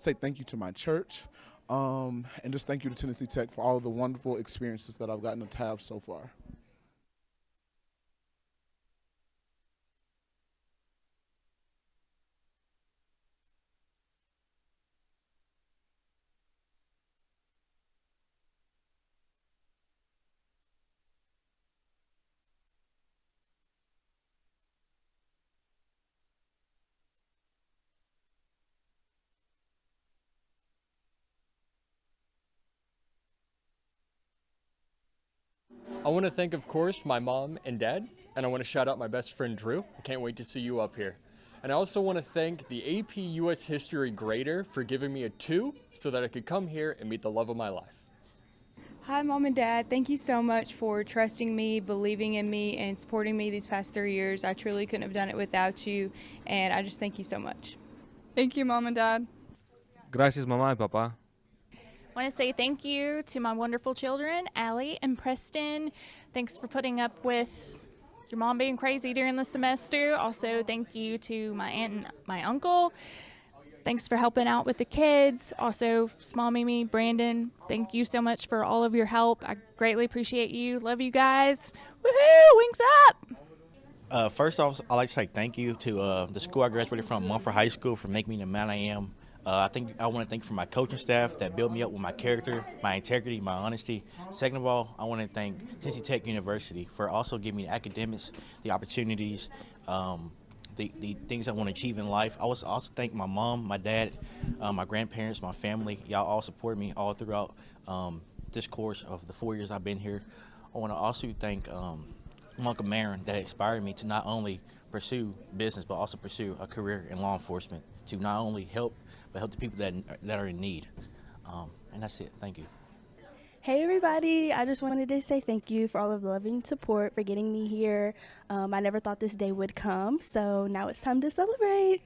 say thank you to my church, and just thank you to Tennessee Tech for all of the wonderful experiences that I've gotten to have so far. I want to thank, of course, my mom and dad, and I want to shout out my best friend Drew. I can't wait to see you up here. And I also want to thank the AP US History grader for giving me a 2 so that I could come here and meet the love of my life. Hi, Mom and Dad. Thank you so much for trusting me, believing in me, and supporting me these past 3 years. I truly couldn't have done it without you, and I just thank you so much. Thank you, Mom and Dad. Gracias, mamá y papá. I want to say thank you to my wonderful children, Allie and Preston. Thanks for putting up with your mom being crazy during the semester. Also, thank you to my aunt and my uncle. Thanks for helping out with the kids. Also, Small Mimi, Brandon, thank you so much for all of your help. I greatly appreciate you. Love you guys. Woohoo! Wings up! First off, I'd like to say thank you to the school I graduated from, Mumford High School, for making me the man I am. I want to thank for my coaching staff that built me up with my character, my integrity, my honesty. Second of all, I want to thank Tennessee Tech University for also giving me the academics, the opportunities, the things I want to achieve in life. I also thank my mom, my dad, my grandparents, my family. Y'all all support me all throughout this course of the 4 years I've been here. I want to also thank Uncle Marin that inspired me to not only pursue business but also pursue a career in law enforcement, to not only help but help the people that are in need. And that's it. Thank you. Hey everybody, I just wanted to say thank you for all of the loving support, for getting me here. I never thought this day would come, so now it's time to celebrate.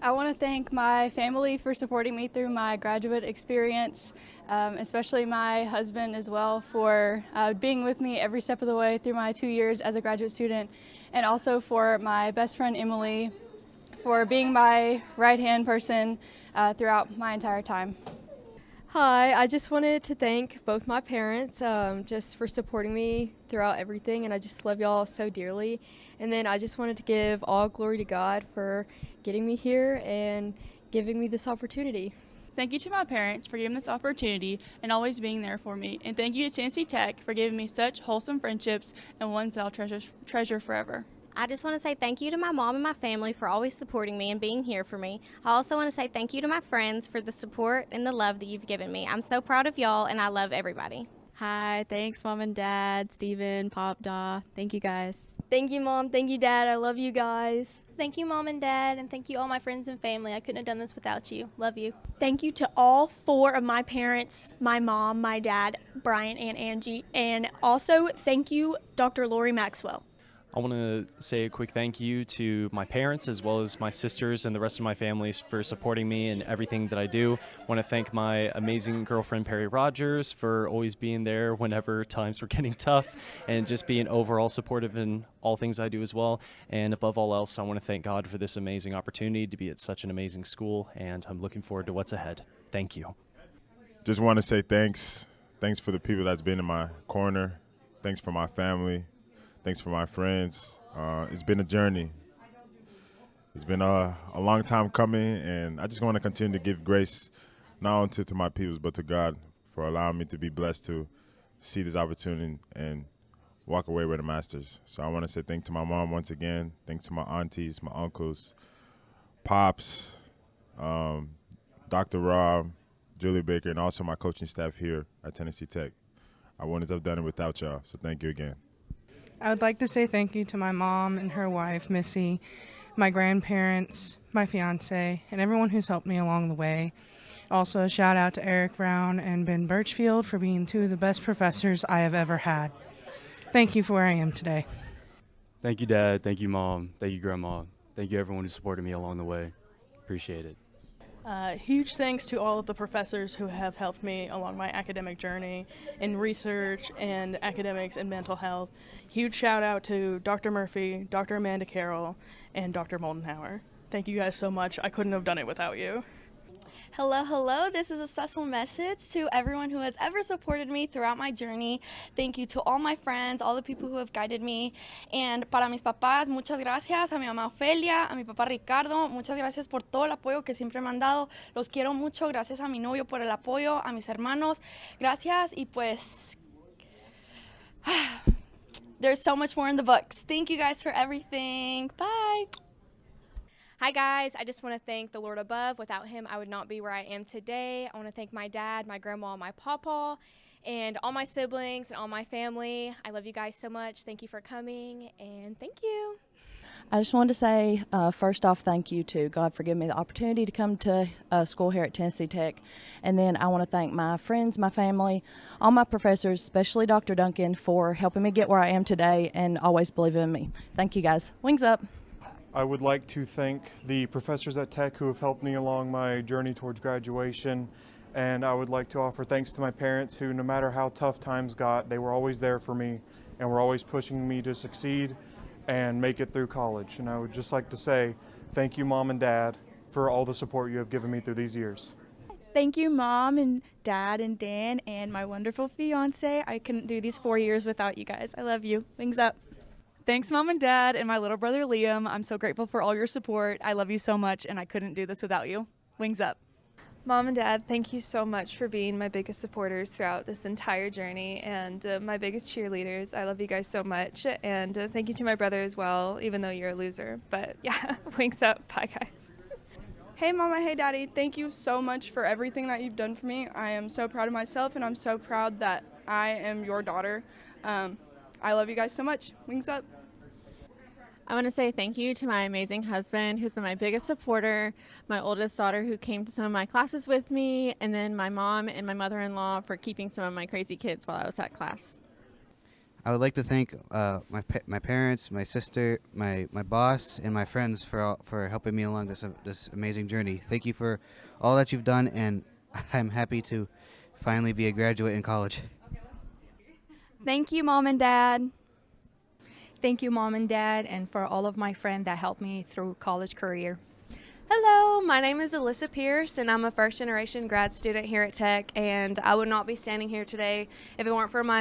I want to thank my family for supporting me through my graduate experience, especially my husband as well for being with me every step of the way through my 2 years as a graduate student, and also for my best friend Emily for being my right-hand person throughout my entire time. Hi, I just wanted to thank both my parents just for supporting me throughout everything, and I just love y'all so dearly. And then I just wanted to give all glory to God for getting me here and giving me this opportunity. Thank you to my parents for giving this opportunity and always being there for me. And thank you to Tennessee Tech for giving me such wholesome friendships and ones that I'll treasure forever. I just want to say thank you to my mom and my family for always supporting me and being here for me. I also want to say thank you to my friends for the support and the love that you've given me. I'm so proud of y'all, and I love everybody. Hi, thanks Mom and Dad, Steven, Pop, Da. Thank you guys. Thank you, Mom. Thank you, Dad. I love you guys. Thank you, Mom and Dad, and thank you all my friends and family. I couldn't have done this without you. Love you. Thank you to all 4 of my parents, my mom, my dad, Brian, and Angie. And also, thank you, Dr. Lori Maxwell. I want to say a quick thank you to my parents as well as my sisters and the rest of my family for supporting me in everything that I do. I want to thank my amazing girlfriend Perry Rogers for always being there whenever times were getting tough and just being overall supportive in all things I do as well. And above all else, I want to thank God for this amazing opportunity to be at such an amazing school, and I'm looking forward to what's ahead. Thank you. Just want to say thanks. Thanks for the people that's been in my corner. Thanks for my family. Thanks for my friends. It's been a journey. It's been a long time coming, and I just want to continue to give grace not only to my peoples but to God for allowing me to be blessed to see this opportunity and walk away with a master's. So I want to say thanks to my mom once again. Thanks to my aunties, my uncles, Pops, Dr. Rob, Julie Baker, and also my coaching staff here at Tennessee Tech. I wouldn't have done it without y'all, so thank you again. I would like to say thank you to my mom and her wife, Missy, my grandparents, my fiance, and everyone who's helped me along the way. Also, a shout out to Eric Brown and Ben Birchfield for being 2 of the best professors I have ever had. Thank you for where I am today. Thank you, Dad. Thank you, Mom. Thank you, Grandma. Thank you, everyone who supported me along the way. Appreciate it. Huge thanks to all of the professors who have helped me along my academic journey in research and academics and mental health. Huge shout out to Dr. Murphy, Dr. Amanda Carroll, and Dr. Moldenhauer. Thank you guys so much. I couldn't have done it without you. Hello, hello. This is a special message to everyone who has ever supported me throughout my journey. Thank you to all my friends, all the people who have guided me. And para mis papás, muchas gracias. A mi mamá Ofelia, a mi papá Ricardo, muchas gracias por todo el apoyo que siempre me han dado. Los quiero mucho. Gracias a mi novio por el apoyo, a mis hermanos. Gracias y pues there's so much more in the books. Thank you guys for everything. Bye. Hi guys, I just want to thank the Lord above. Without him, I would not be where I am today. I want to thank my dad, my grandma, my pawpaw, and all my siblings and all my family. I love you guys so much. Thank you for coming, and thank you. I just wanted to say, first off, thank you to God for giving me the opportunity to come to school here at Tennessee Tech. And then I want to thank my friends, my family, all my professors, especially Dr. Duncan, for helping me get where I am today and always believing in me. Thank you guys. Wings up. I would like to thank the professors at Tech who have helped me along my journey towards graduation. And I would like to offer thanks to my parents who, no matter how tough times got, they were always there for me and were always pushing me to succeed and make it through college. And I would just like to say thank you, Mom and Dad, for all the support you have given me through these years. Thank you, Mom and Dad and Dan and my wonderful fiance. I couldn't do these 4 years without you guys. I love you. Wings up. Thanks, Mom and Dad, and my little brother Liam. I'm so grateful for all your support. I love you so much, and I couldn't do this without you. Wings up. Mom and Dad, thank you so much for being my biggest supporters throughout this entire journey and my biggest cheerleaders. I love you guys so much. And thank you to my brother as well, even though you're a loser. But yeah, wings up. Bye, guys. Hey Mama, hey Daddy, thank you so much for everything that you've done for me. I am so proud of myself and I'm so proud that I am your daughter. I love you guys so much. Wings up. I want to say thank you to my amazing husband, who's been my biggest supporter, my oldest daughter, who came to some of my classes with me, and then my mom and my mother-in-law for keeping some of my crazy kids while I was at class. I would like to thank my parents, my sister, my boss, and my friends for helping me along this amazing journey. Thank you for all that you've done, and I'm happy to finally be a graduate in college. Thank you, Mom and Dad. Thank you, Mom and Dad, and for all of my friends that helped me through college career. Hello, my name is Alyssa Pierce, and I'm a first-generation grad student here at Tech, and I would not be standing here today if it weren't for my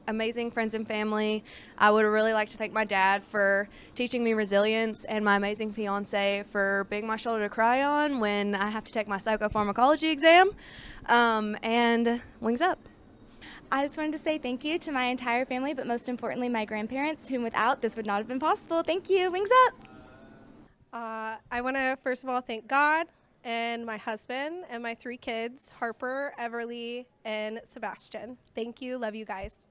amazing friends and family. I would really like to thank my dad for teaching me resilience and my amazing fiance for being my shoulder to cry on when I have to take my psychopharmacology exam, and wings up. I just wanted to say thank you to my entire family, but most importantly, my grandparents, whom without this would not have been possible. Thank you. Wings up. I want to first of all thank God and my husband and my 3 kids, Harper, Everly, and Sebastian. Thank you. Love you guys.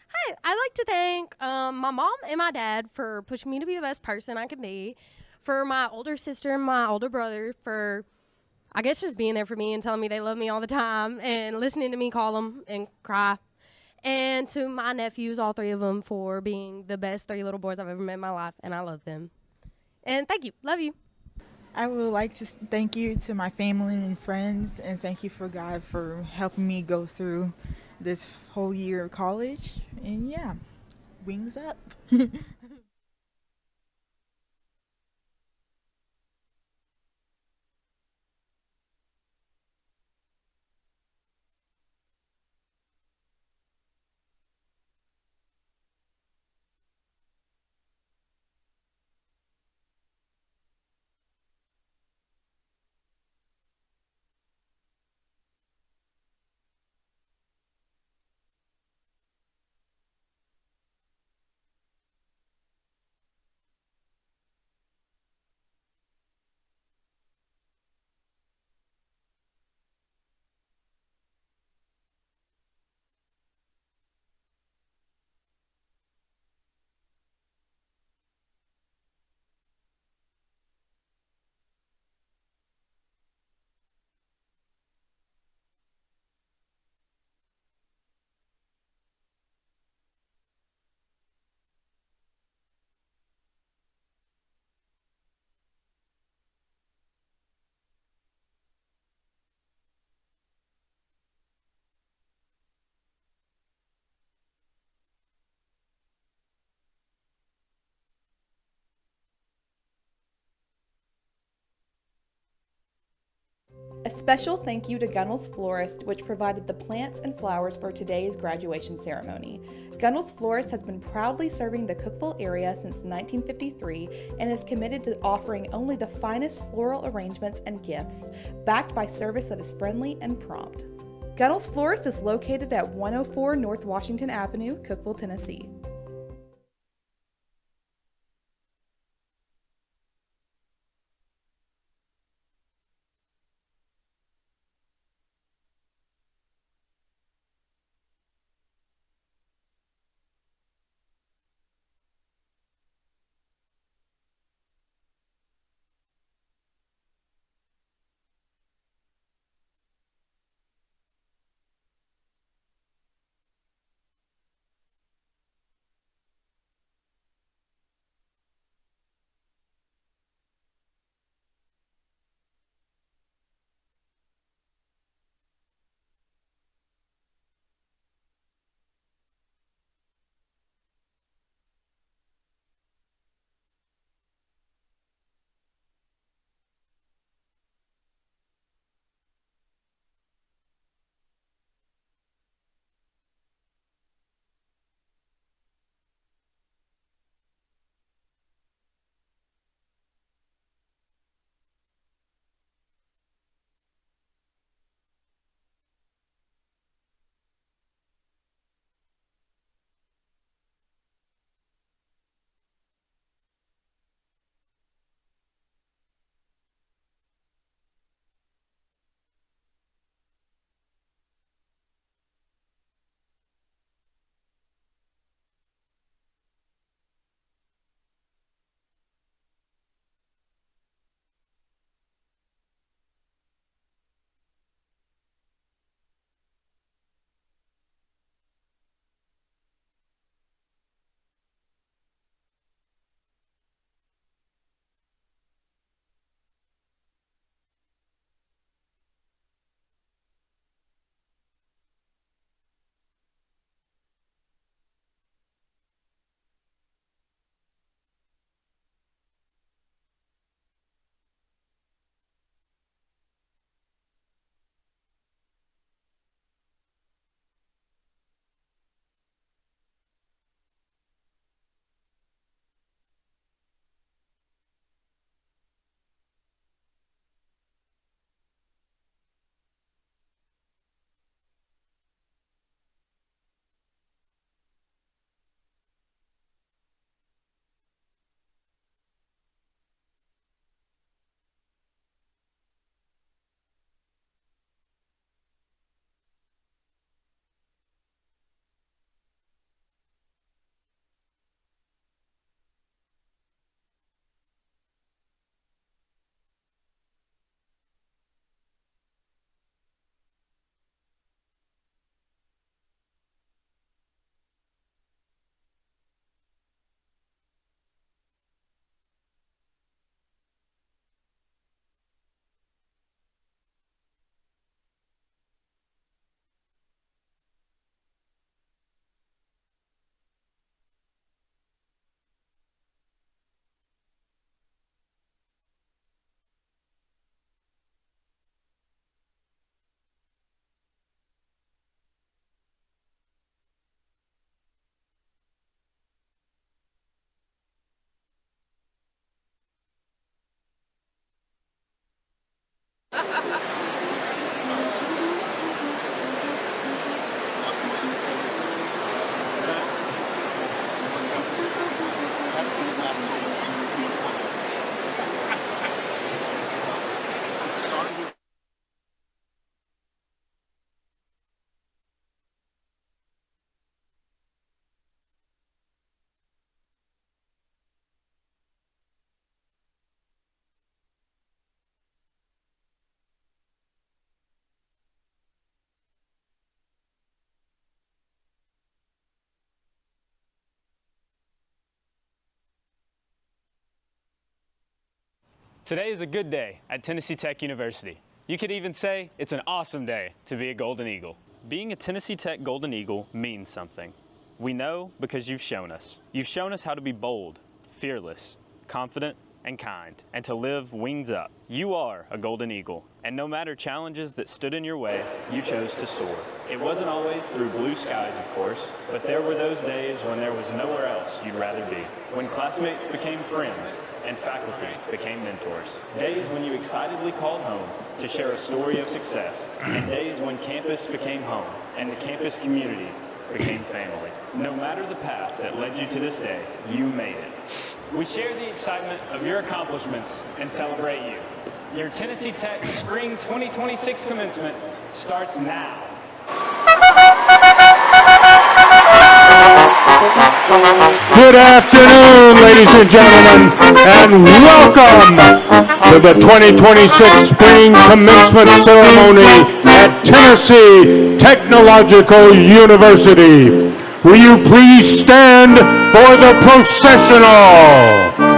Hi, I'd like to thank my mom and my dad for pushing me to be the best person I could be, for my older sister and my older brother for, I guess, just being there for me and telling me they love me all the time and listening to me call them and cry. And to my nephews, all 3 of them, for being the best 3 little boys I've ever met in my life, and I love them. And thank you. Love you. I would like to thank you to my family and friends, and thank you for God for helping me go through this whole year of college. And yeah, wings up. Special thank you to Gunnell's Florist, which provided the plants and flowers for today's graduation ceremony. Gunnell's Florist has been proudly serving the Cookeville area since 1953 and is committed to offering only the finest floral arrangements and gifts, backed by service that is friendly and prompt. Gunnell's Florist is located at 104 North Washington Avenue, Cookeville, Tennessee. Today is a good day at Tennessee Tech University. You could even say it's an awesome day to be a Golden Eagle. Being a Tennessee Tech Golden Eagle means something. We know because you've shown us. You've shown us how to be bold, fearless, confident, and kind, and to live wings up. You are a golden eagle, and no matter challenges that stood in your way, you chose to soar. It wasn't always through blue skies, of course, but there were those days when there was nowhere else you'd rather be. When classmates became friends and faculty became mentors. Days when you excitedly called home to share a story of success, and days when campus became home and the campus community became family. No matter the path that led you to this day, you made it. We share the excitement of your accomplishments and celebrate you. Your Tennessee Tech Spring 2026 commencement starts now. Good afternoon, ladies and gentlemen, and welcome to the 2026 Spring Commencement Ceremony at Tennessee Technological University. Will you please stand for the processional?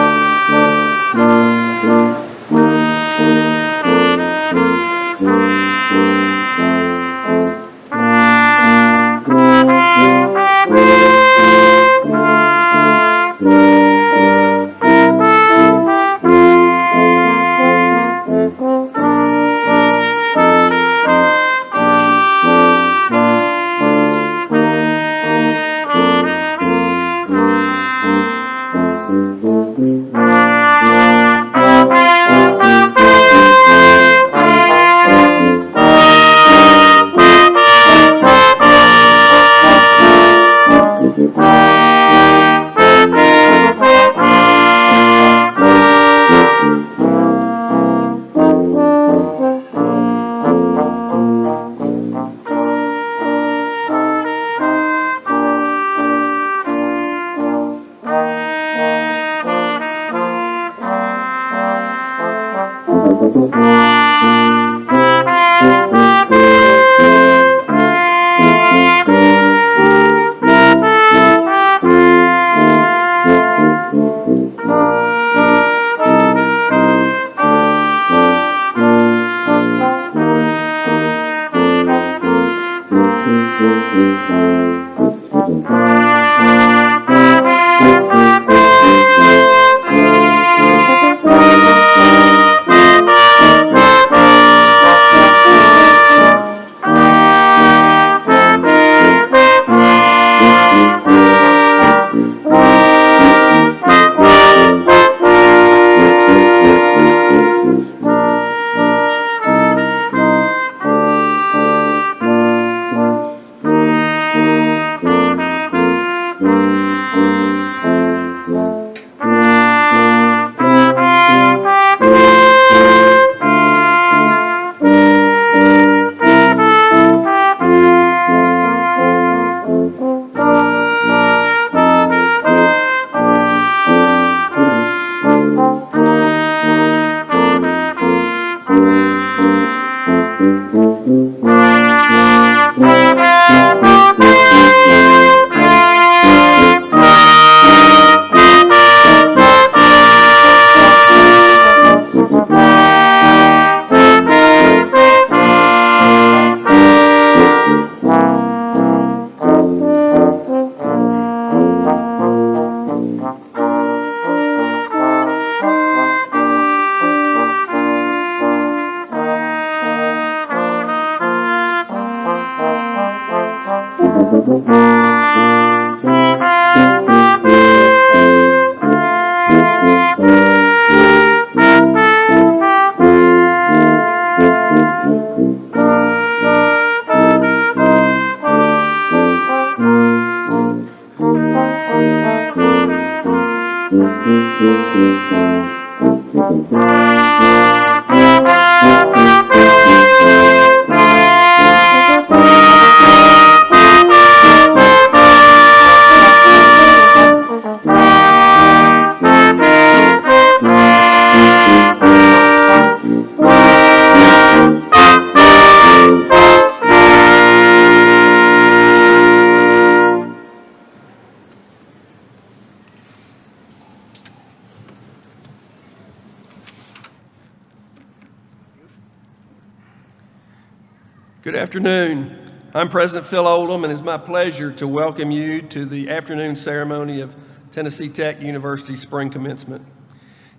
Good afternoon. I'm President Phil Oldham, and it's my pleasure to welcome you to the afternoon ceremony of Tennessee Tech University Spring Commencement.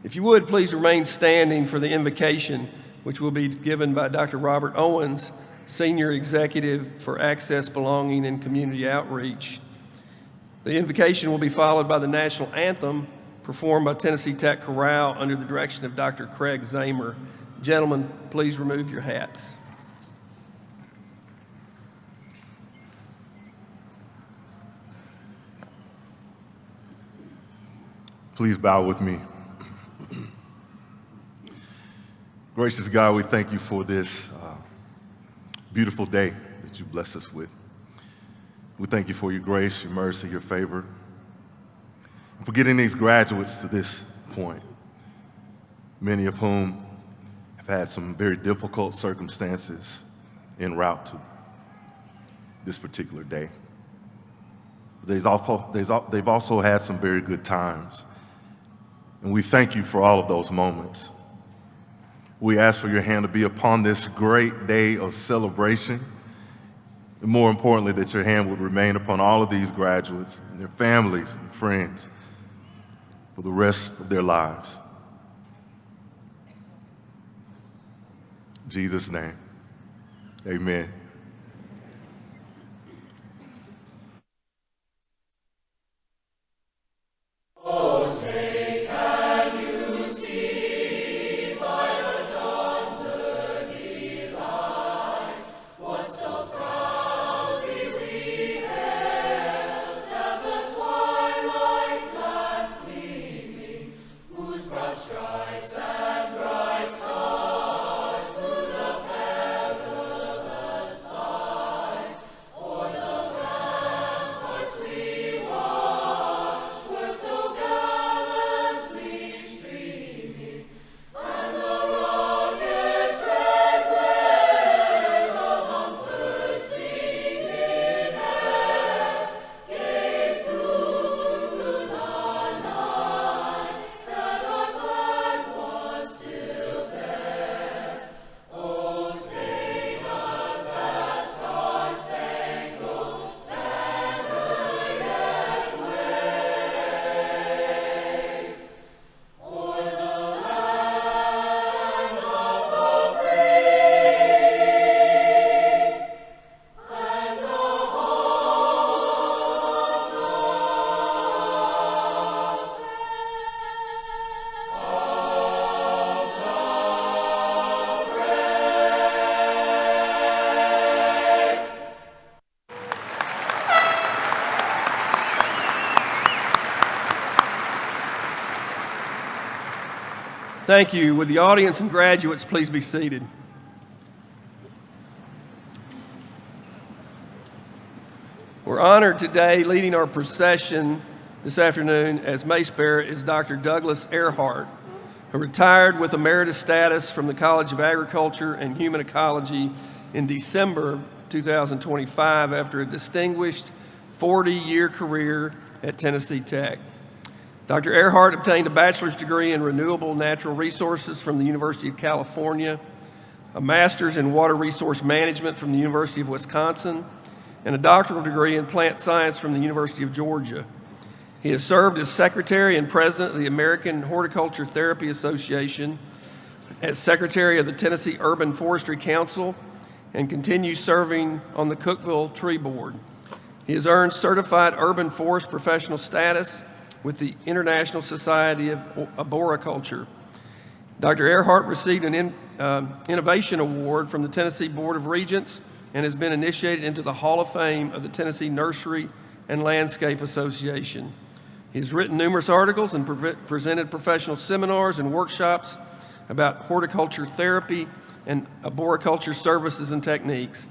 If you would, please remain standing for the invocation, which will be given by Dr. Robert Owens, Senior Executive for Access, Belonging, and Community Outreach. The invocation will be followed by the national anthem performed by Tennessee Tech Chorale under the direction of Dr. Craig Zamer. Gentlemen, please remove your hats. Please bow with me. Gracious God, we thank you for this beautiful day that you bless us with. We thank you for your grace, your mercy, your favor, and for getting these graduates to this point, many of whom have had some very difficult circumstances en route to this particular day. They've also had some very good times, and we thank you for all of those moments. We ask for your hand to be upon this great day of celebration, and more importantly, that your hand would remain upon all of these graduates and their families and friends for the rest of their lives. In Jesus' name, amen. Oh, say, can you see by the dawn's early light what so proudly we hailed at the twilight's last gleaming, whose broad stripes and bright stars through the perilous fight o'er the ramparts we watched were so gallantly streaming, and the rocket's red glare, the bombs bursting in air, gave proof through the night that our flag was still there. Oh, say does that star-spangled banner yet wave o'er the land of the free and the Thank you. Would the audience and graduates please be seated? We're honored today leading our procession this afternoon as mace bearer is Dr. Douglas Earhart, who retired with emeritus status from the College of Agriculture and Human Ecology in December 2025 after a distinguished 40-year career at Tennessee Tech. Dr. Earhart obtained a bachelor's degree in renewable natural resources from the University of California, a master's in water resource management from the University of Wisconsin, and a doctoral degree in plant science from the University of Georgia. He has served as secretary and president of the American Horticulture Therapy Association, as secretary of the Tennessee Urban Forestry Council, and continues serving on the Cookeville Tree Board. He has earned certified urban forest professional status with the International Society of Arboriculture. Dr. Earhart received an Innovation Award from the Tennessee Board of Regents and has been initiated into the Hall of Fame of the Tennessee Nursery and Landscape Association. He has written numerous articles and presented professional seminars and workshops about horticulture therapy and arboriculture services and techniques.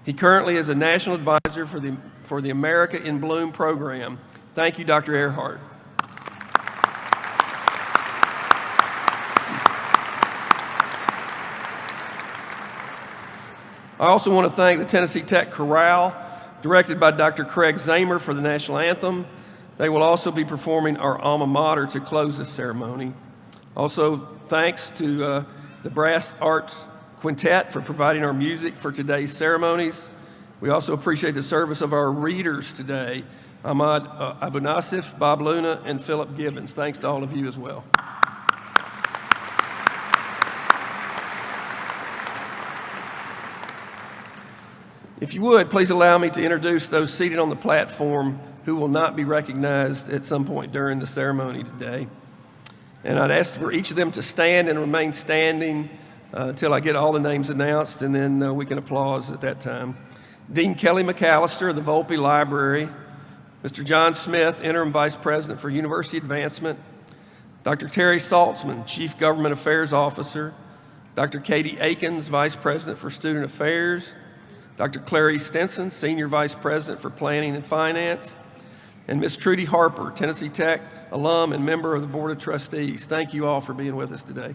He currently is a national advisor for the America in Bloom program. Thank you, Dr. Earhart. I also want to thank the Tennessee Tech Chorale, directed by Dr. Craig Zamer, for the national anthem. They will also be performing our alma mater to close this ceremony. Also, thanks to the Brass Arts Quintet for providing our music for today's ceremonies. We also appreciate the service of our readers today, Ahmad Abu Nasif, Bob Luna, and Philip Gibbons. Thanks to all of you as well. If you would, please allow me to introduce those seated on the platform who will not be recognized at some point during the ceremony today. And I'd ask for each of them to stand and remain standing until I get all the names announced, and then we can applause at that time. Dean Kelly McAllister of the Volpe Library, Mr. John Smith, Interim Vice President for University Advancement, Dr. Terry Saltzman, Chief Government Affairs Officer, Dr. Katie Akins, Vice President for Student Affairs, Dr. Clarice Stinson, Senior Vice President for Planning and Finance, and Ms. Trudy Harper, Tennessee Tech alum and member of the Board of Trustees. Thank you all for being with us today.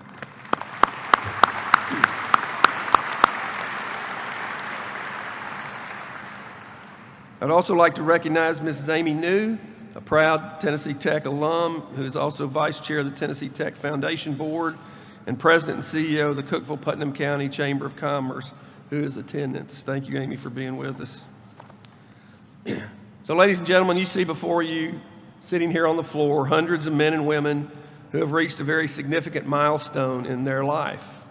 I'd also like to recognize Mrs. Amy New, a proud Tennessee Tech alum who is also Vice Chair of the Tennessee Tech Foundation Board and President and CEO of the Cookeville-Putnam County Chamber of Commerce, who is in attendance. Thank you, Amy, for being with us. So, ladies and gentlemen, you see before you, sitting here on the floor, hundreds of men and women who have reached a very significant milestone in their life,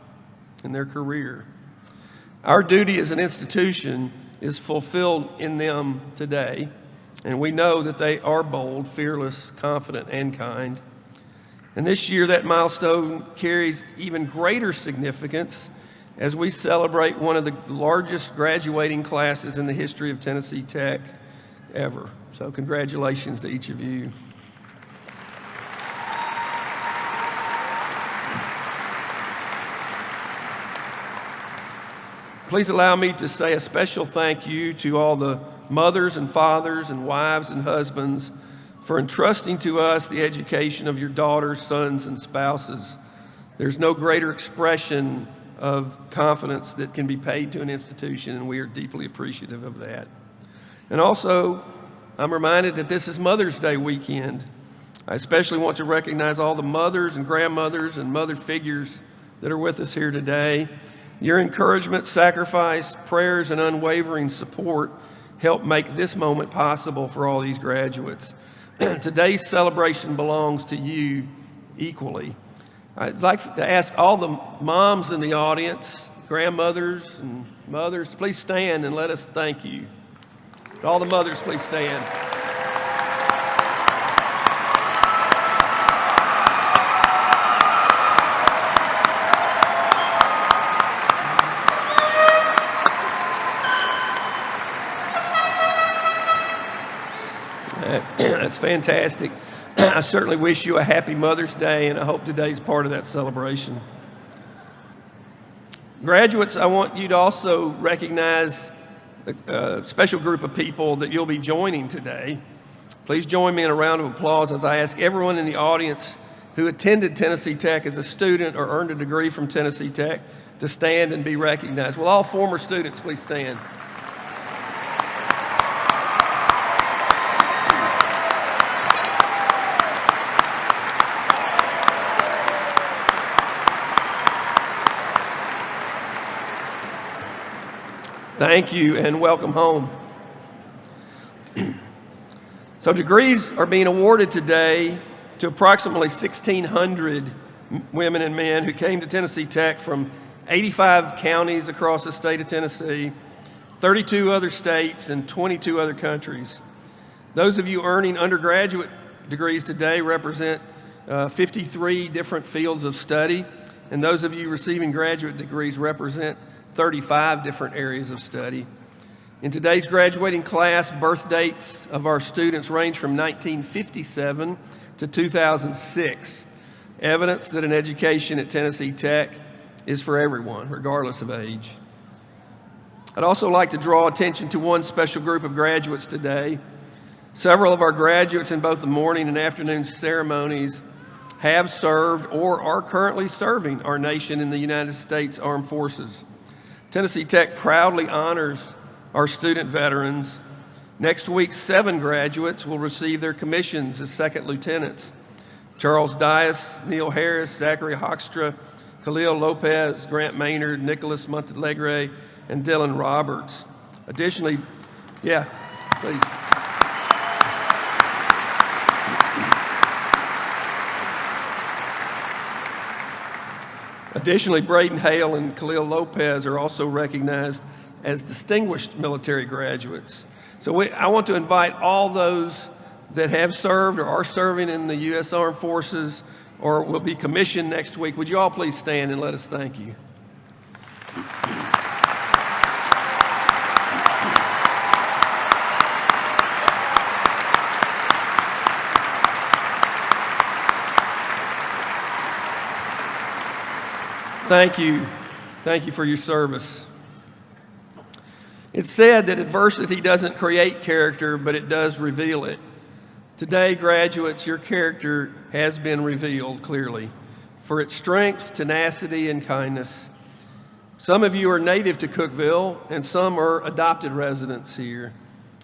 in their career. Our duty as an institution is fulfilled in them today, and we know that they are bold, fearless, confident, and kind. And this year, that milestone carries even greater significance as we celebrate one of the largest graduating classes in the history of Tennessee Tech ever. So congratulations to each of you. Please allow me to say a special thank you to all the mothers and fathers and wives and husbands for entrusting to us the education of your daughters, sons, and spouses. There's no greater expression of confidence that can be paid to an institution, and we are deeply appreciative of that. And also, I'm reminded that this is Mother's Day weekend. I especially want to recognize all the mothers and grandmothers and mother figures that are with us here today. Your encouragement, sacrifice, prayers, and unwavering support help make this moment possible for all these graduates. Today's celebration belongs to you equally. I'd like to ask all the moms in the audience, grandmothers and mothers, to please stand and let us thank you. All the mothers, please stand. That's fantastic. I certainly wish you a happy Mother's Day, and I hope today's part of that celebration. Graduates, I want you to also recognize a special group of people that you'll be joining today. Please join me in a round of applause as I ask everyone in the audience who attended Tennessee Tech as a student or earned a degree from Tennessee Tech to stand and be recognized. Will all former students please stand? Thank you and welcome home. So degrees are being awarded today to approximately 1,600 women and men who came to Tennessee Tech from 85 counties across the state of Tennessee, 32 other states, and 22 other countries. Those of you earning undergraduate degrees today represent 53 different fields of study, and those of you receiving graduate degrees represent 35 different areas of study. In today's graduating class, birth dates of our students range from 1957 to 2006, evidence that an education at Tennessee Tech is for everyone, regardless of age. I'd also like to draw attention to one special group of graduates today. Several of our graduates in both the morning and afternoon ceremonies have served or are currently serving our nation in the United States Armed Forces. Tennessee Tech proudly honors our student veterans. Next week, 7 graduates will receive their commissions as second lieutenants. Charles Dias, Neil Harris, Zachary Hoekstra, Khalil Lopez, Grant Maynard, Nicholas Montalegre, and Dylan Roberts. Additionally, please. Additionally, Braden Hale and Khalil Lopez are also recognized as distinguished military graduates. So I want to invite all those that have served or are serving in the U.S. Armed Forces or will be commissioned next week. Would you all please stand and let us thank you? Thank you. Thank you for your service. It's said that adversity doesn't create character, but it does reveal it. Today, graduates, your character has been revealed clearly for its strength, tenacity, and kindness. Some of you are native to Cookeville, and some are adopted residents here.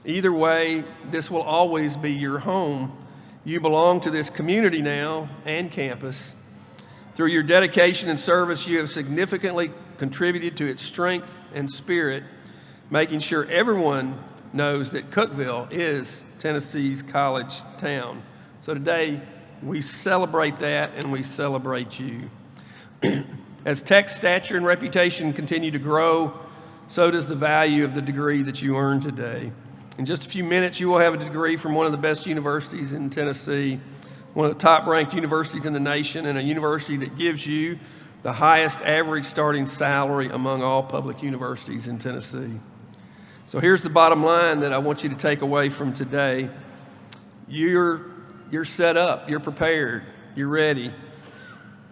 Either way, this will always be your home. You belong to this community now and campus. Through your dedication and service, you have significantly contributed to its strength and spirit, making sure everyone knows that Cookeville is Tennessee's college town. So today, we celebrate that and we celebrate you. As Tech's stature and reputation continue to grow, so does the value of the degree that you earn today. In just a few minutes, you will have a degree from one of the best universities in Tennessee, one of the top-ranked universities in the nation, and a university that gives you the highest average starting salary among all public universities in Tennessee. So here's the bottom line that I want you to take away from today. You're set up, you're prepared, you're ready.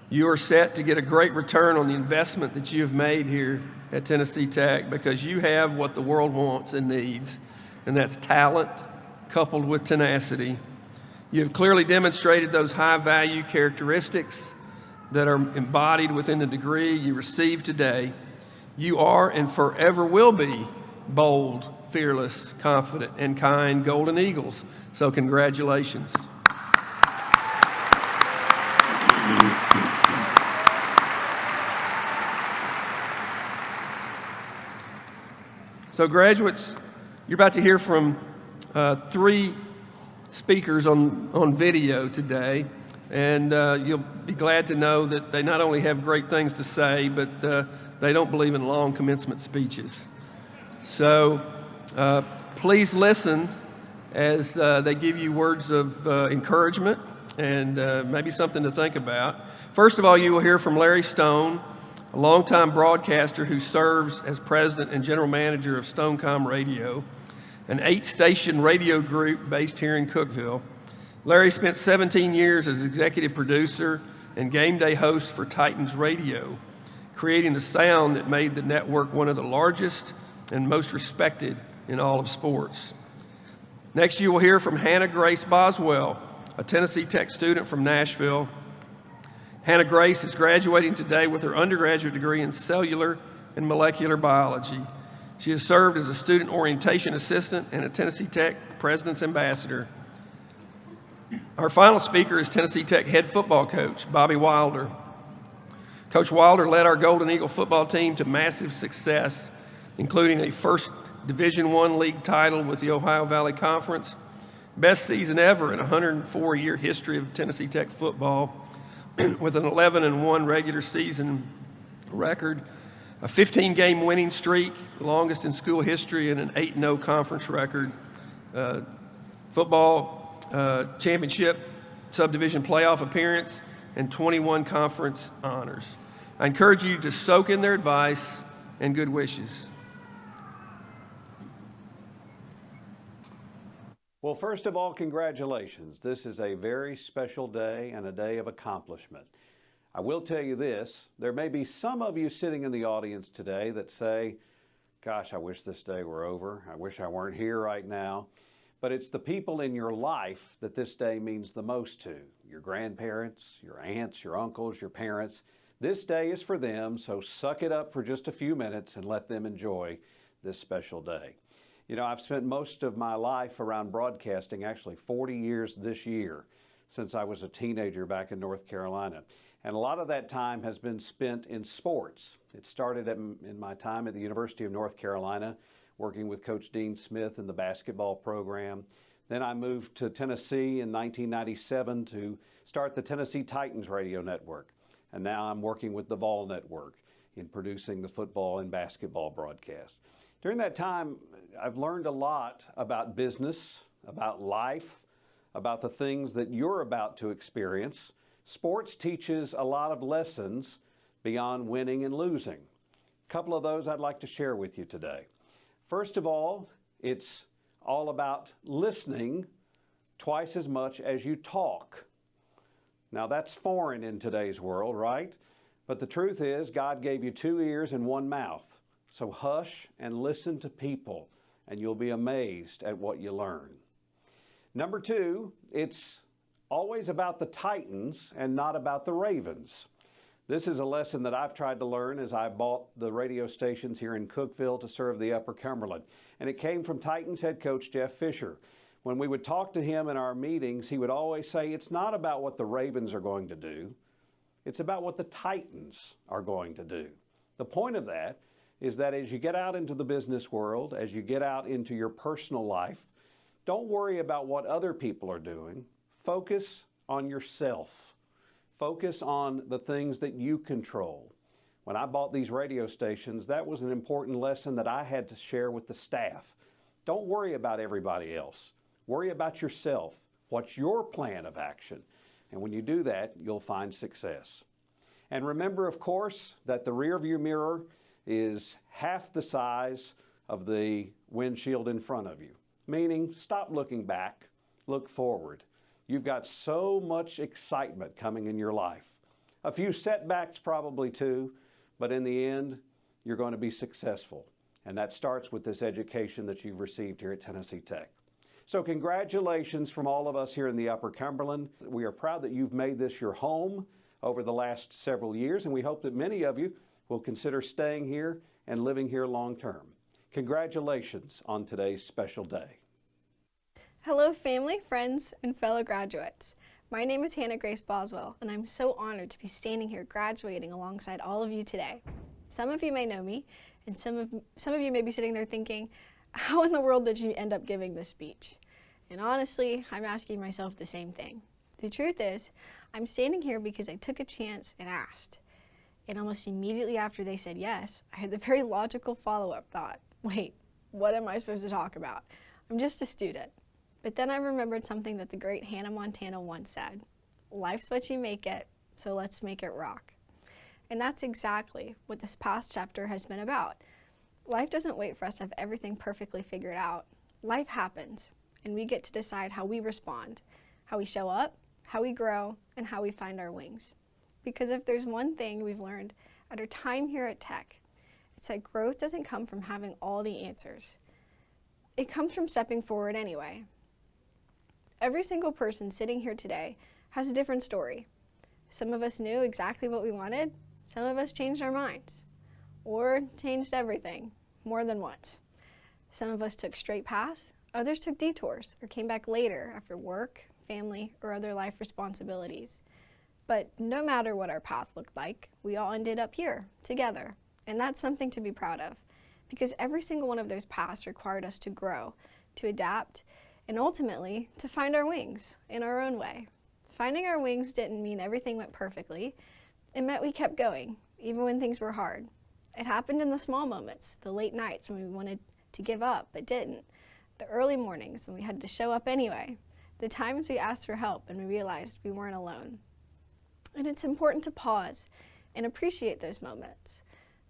You are set to get a great return on the investment that you have made here at Tennessee Tech because you have what the world wants and needs, and that's talent coupled with tenacity. You have clearly demonstrated those high-value characteristics that are embodied within the degree you received today. You are and forever will be bold, fearless, confident, and kind Golden Eagles. So congratulations. So graduates, you're about to hear from three speakers on video today, and you'll be glad to know that they not only have great things to say, but they don't believe in long commencement speeches. So please listen as they give you words of encouragement and maybe something to think about. First of all, you will hear from Larry Stone, a longtime broadcaster who serves as president and general manager of Stonecom Radio, an 8-station radio group based here in Cookeville. Larry spent 17 years as executive producer and game day host for Titans Radio, creating the sound that made the network one of the largest and most respected in all of sports. Next, you will hear from Hannah Grace Boswell, a Tennessee Tech student from Nashville. Hannah Grace is graduating today with her undergraduate degree in cellular and molecular biology. She has served as a student orientation assistant and a Tennessee Tech President's Ambassador. Our final speaker is Tennessee Tech head football coach, Bobby Wilder. Coach Wilder led our Golden Eagle football team to massive success, including a first Division I league title with the Ohio Valley Conference, best season ever in a 104-year history of Tennessee Tech football, with an 11-1 regular season record, a 15-game winning streak, the longest in school history, and an 8-0 conference record. Football championship subdivision playoff appearance, and 21 conference honors. I encourage you to soak in their advice and good wishes. Well, first of all, congratulations. This is a very special day and a day of accomplishment. I will tell you this, there may be some of you sitting in the audience today that say, gosh, I wish this day were over. I wish I weren't here right now. But it's the people in your life that this day means the most to. Your grandparents, your aunts, your uncles, your parents. This day is for them, so suck it up for just a few minutes and let them enjoy this special day. You know, I've spent most of my life around broadcasting, actually 40 years this year, since I was a teenager back in North Carolina. And a lot of that time has been spent in sports. It started in my time at the University of North Carolina, working with Coach Dean Smith in the basketball program. Then I moved to Tennessee in 1997 to start the Tennessee Titans radio network. And now I'm working with the Vol Network in producing the football and basketball broadcast. During that time, I've learned a lot about business, about life, about the things that you're about to experience. Sports teaches a lot of lessons beyond winning and losing. A couple of those I'd like to share with you today. First of all, it's all about listening twice as much as you talk. Now that's foreign in today's world, right? But the truth is, God gave you 2 ears and 1 mouth. So hush and listen to people, and you'll be amazed at what you learn. Number 2, it's always about the Titans and not about the Ravens. This is a lesson that I've tried to learn as I bought the radio stations here in Cookeville to serve the Upper Cumberland. And it came from Titans head coach Jeff Fisher. When we would talk to him in our meetings, he would always say, it's not about what the Ravens are going to do. It's about what the Titans are going to do. The point of that is that as you get out into the business world, as you get out into your personal life, don't worry about what other people are doing. Focus on yourself. Focus on the things that you control. When I bought these radio stations, that was an important lesson that I had to share with the staff. Don't worry about everybody else. Worry about yourself. What's your plan of action? And when you do that, you'll find success. And remember, of course, that the rearview mirror is half the size of the windshield in front of you. Meaning, stop looking back, look forward. You've got so much excitement coming in your life. A few setbacks probably too, but in the end, you're going to be successful. And that starts with this education that you've received here at Tennessee Tech. So congratulations from all of us here in the Upper Cumberland. We are proud that you've made this your home over the last several years, and we hope that many of you will consider staying here and living here long term. Congratulations on today's special day. Hello family, friends, and fellow graduates. My name is Hannah Grace Boswell, and I'm so honored to be standing here graduating alongside all of you today. Some of you may know me, and some of you may be sitting there thinking, how in the world did you end up giving this speech? And honestly, I'm asking myself the same thing. The truth is, I'm standing here because I took a chance and asked. And almost immediately after they said yes, I had the very logical follow-up thought, wait, what am I supposed to talk about? I'm just a student. But then I remembered something that the great Hannah Montana once said, life's what you make it, so let's make it rock. And that's exactly what this past chapter has been about. Life doesn't wait for us to have everything perfectly figured out. Life happens, and we get to decide how we respond, how we show up, how we grow, and how we find our wings. Because if there's one thing we've learned at our time here at Tech, it's that growth doesn't come from having all the answers. It comes from stepping forward anyway. Every single person sitting here today has a different story. Some of us knew exactly what we wanted. Some of us changed our minds, or changed everything more than once. Some of us took straight paths, others took detours, or came back later after work, family, or other life responsibilities. But no matter what our path looked like, we all ended up here, together. And that's something to be proud of, because every single one of those paths required us to grow, to adapt, and ultimately, to find our wings in our own way. Finding our wings didn't mean everything went perfectly. It meant we kept going, even when things were hard. It happened in the small moments, the late nights when we wanted to give up but didn't, the early mornings when we had to show up anyway, the times we asked for help and we realized we weren't alone. And it's important to pause and appreciate those moments,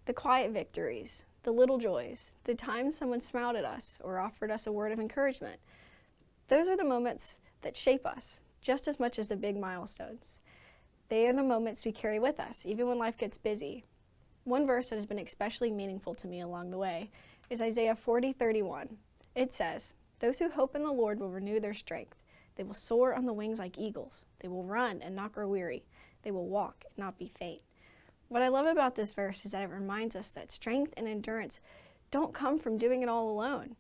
the quiet victories, the little joys, the times someone smiled at us or offered us a word of encouragement. Those are the moments that shape us just as much as the big milestones. They are the moments we carry with us, even when life gets busy. One verse that has been especially meaningful to me along the way is Isaiah 40:31. It says, "Those who hope in the Lord will renew their strength. They will soar on the wings like eagles. They will run and not grow weary. They will walk and not be faint." What I love about this verse is that it reminds us that strength and endurance don't come from doing it all alone.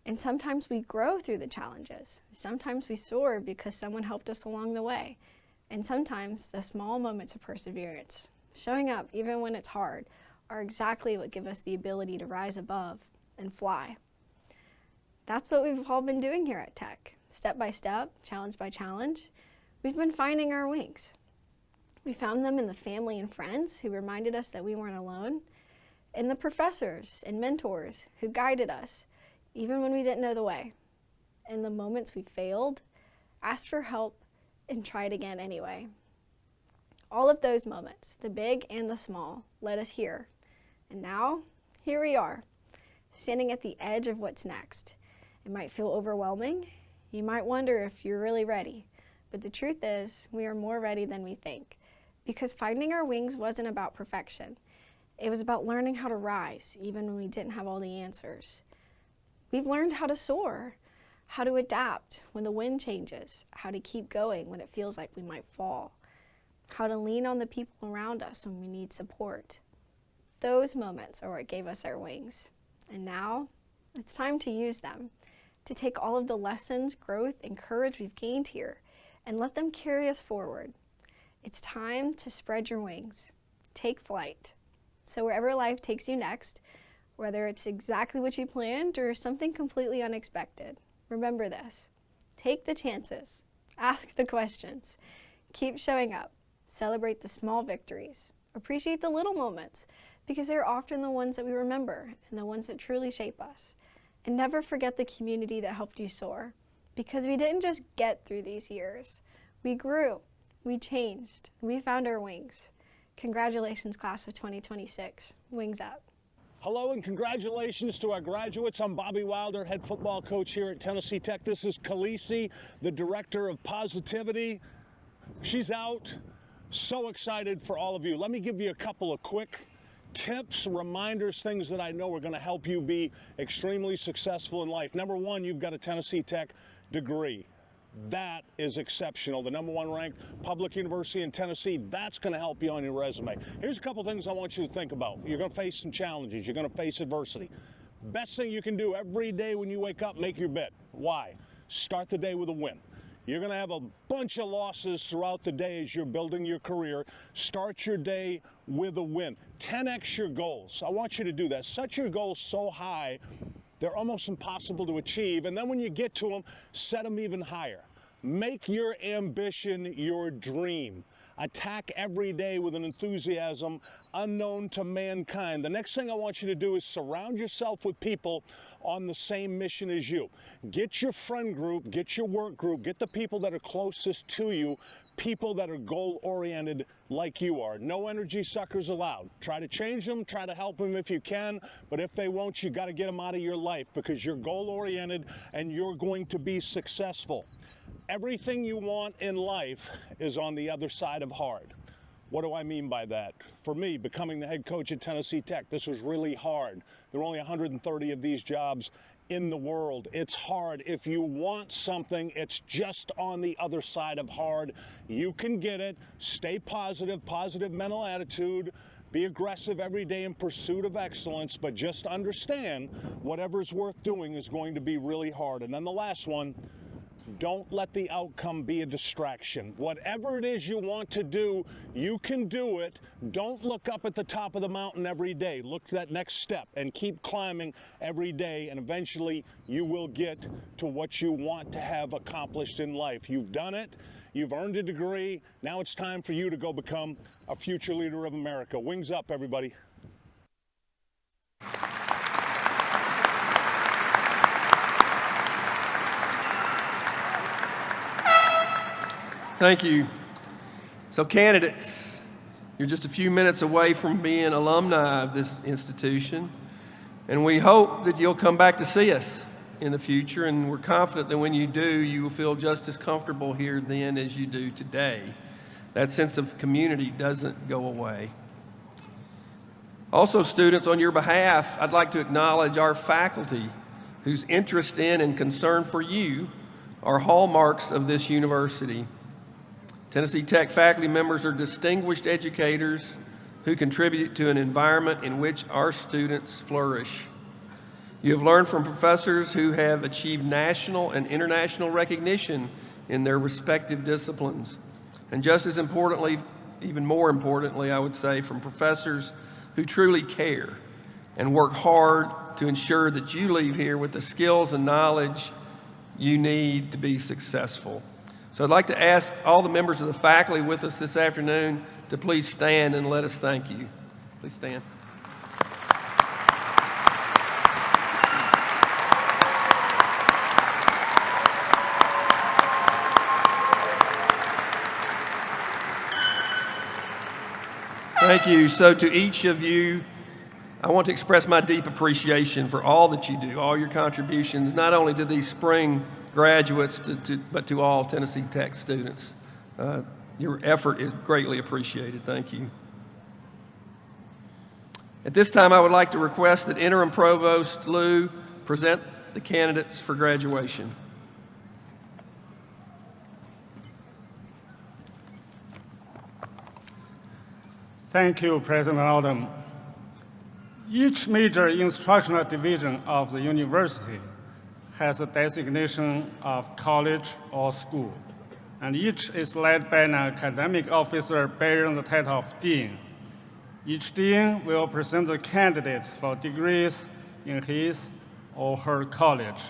And sometimes we grow through the challenges. Sometimes we soar because someone helped us along the way. And sometimes the small moments of perseverance, showing up even when it's hard, are exactly what give us the ability to rise above and fly. That's what we've all been doing here at Tech. Step by step, challenge by challenge, we've been finding our wings. We found them in the family and friends who reminded us that we weren't alone. and the professors and mentors who guided us, even when we didn't know the way. In the moments we failed, asked for help, and tried again anyway. All of those moments, the big and the small, led us here. And now, here we are, standing at the edge of what's next. It might feel overwhelming. You might wonder if you're really ready. But the truth is, we are more ready than we think. Because finding our wings wasn't about perfection. It was about learning how to rise, even when we didn't have all the answers. We've learned how to soar, how to adapt when the wind changes, how to keep going when it feels like we might fall, how to lean on the people around us when we need support. Those moments are what gave us our wings. And now, it's time to use them, to take all of the lessons, growth, and courage we've gained here and let them carry us forward. It's time to spread your wings, take flight. So wherever life takes you next, whether it's exactly what you planned or something completely unexpected, remember this. Take the chances, ask the questions, keep showing up, celebrate the small victories, appreciate the little moments, because they're often the ones that we remember and the ones that truly shape us. And never forget the community that helped you soar, because we didn't just get through these years. We grew, we changed, we found our wings. Congratulations, class of 2026. Wings up. Hello and congratulations to our graduates. I'm Bobby Wilder, head football coach here at Tennessee Tech. This is Khaleesi, the director of positivity. She's out. So excited for all of you. Let me give you a couple of quick tips, reminders, things that I know are going to help you be extremely successful in life. Number one, you've got a Tennessee Tech degree. That is exceptional. The #1 ranked public university in Tennessee, that's going to help you on your resume. Here's a couple things I want you to think about. You're going to face some challenges. You're going to face adversity. Best thing you can do every day when you wake up, make your bed. Why? Start the day with a win. You're going to have a bunch of losses throughout the day as you're building your career. Start your day with a win. 10x your goals. I want you to do that. Set your goals so high they're almost impossible to achieve. And then when you get to them, set them even higher. Make your ambition your dream. Attack every day with an enthusiasm unknown to mankind. The next thing I want you to do is surround yourself with people on the same mission as you. Get your friend group, get your work group, get the people that are closest to you, people that are goal-oriented like you are. No energy suckers allowed. Try to change them, try to help them if you can, but if they won't, you got to get them out of your life because you're goal-oriented and you're going to be successful. Everything you want in life is on the other side of hard. What do I mean by that? For me, becoming the head coach at Tennessee Tech, this was really hard. There are only 130 of these jobs in the world. It's hard. If you want something, it's just on the other side of hard. You can get it. Stay positive, positive mental attitude. Be aggressive every day in pursuit of excellence, but just understand whatever's worth doing is going to be really hard. And then the last one, don't let the outcome be a distraction. Whatever it is you want to do, you can do it. Don't look up at the top of the mountain every day. Look to that next step and keep climbing every day, and eventually you will get to what you want to have accomplished in life. You've done it. You've earned a degree. Now it's time for you to go become a future leader of America. Wings up, everybody. Thank you. So candidates, you're just a few minutes away from being alumni of this institution, and we hope that you'll come back to see us in the future, and we're confident that when you do, you will feel just as comfortable here then as you do today. That sense of community doesn't go away. Also, students, on your behalf, I'd like to acknowledge our faculty whose interest in and concern for you are hallmarks of this university. Tennessee Tech faculty members are distinguished educators who contribute to an environment in which our students flourish. You have learned from professors who have achieved national and international recognition in their respective disciplines. And just as importantly, even more importantly, I would say, from professors who truly care and work hard to ensure that you leave here with the skills and knowledge you need to be successful. So I'd like to ask all the members of the faculty with us this afternoon to please stand and let us thank you. Please stand. Thank you. So to each of you, I want to express my deep appreciation for all that you do, all your contributions, not only to these spring graduates, but to all Tennessee Tech students. Your effort is greatly appreciated. Thank you. At this time, I would like to request that Interim Provost Lou present the candidates for graduation. Thank you, President Oldham. Each major instructional division of the university has a designation of college or school, and each is led by an academic officer bearing the title of dean. Each dean will present the candidates for degrees in his or her college.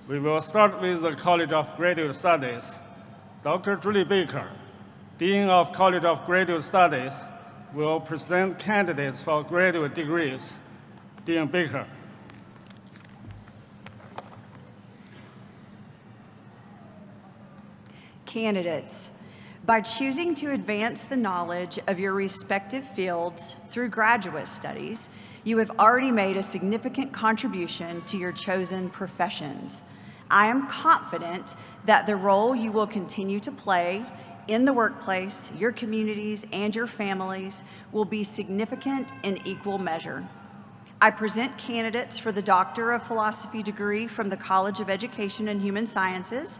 We will start with the College of Graduate Studies. Dr. Julie Baker, Dean of College of Graduate Studies, will present candidates for graduate degrees. Dean Baker. Candidates, by choosing to advance the knowledge of your respective fields through graduate studies, you have already made a significant contribution to your chosen professions. I am confident that the role you will continue to play in the workplace, your communities, and your families will be significant in equal measure. I present candidates for the Doctor of Philosophy degree from the College of Education and Human Sciences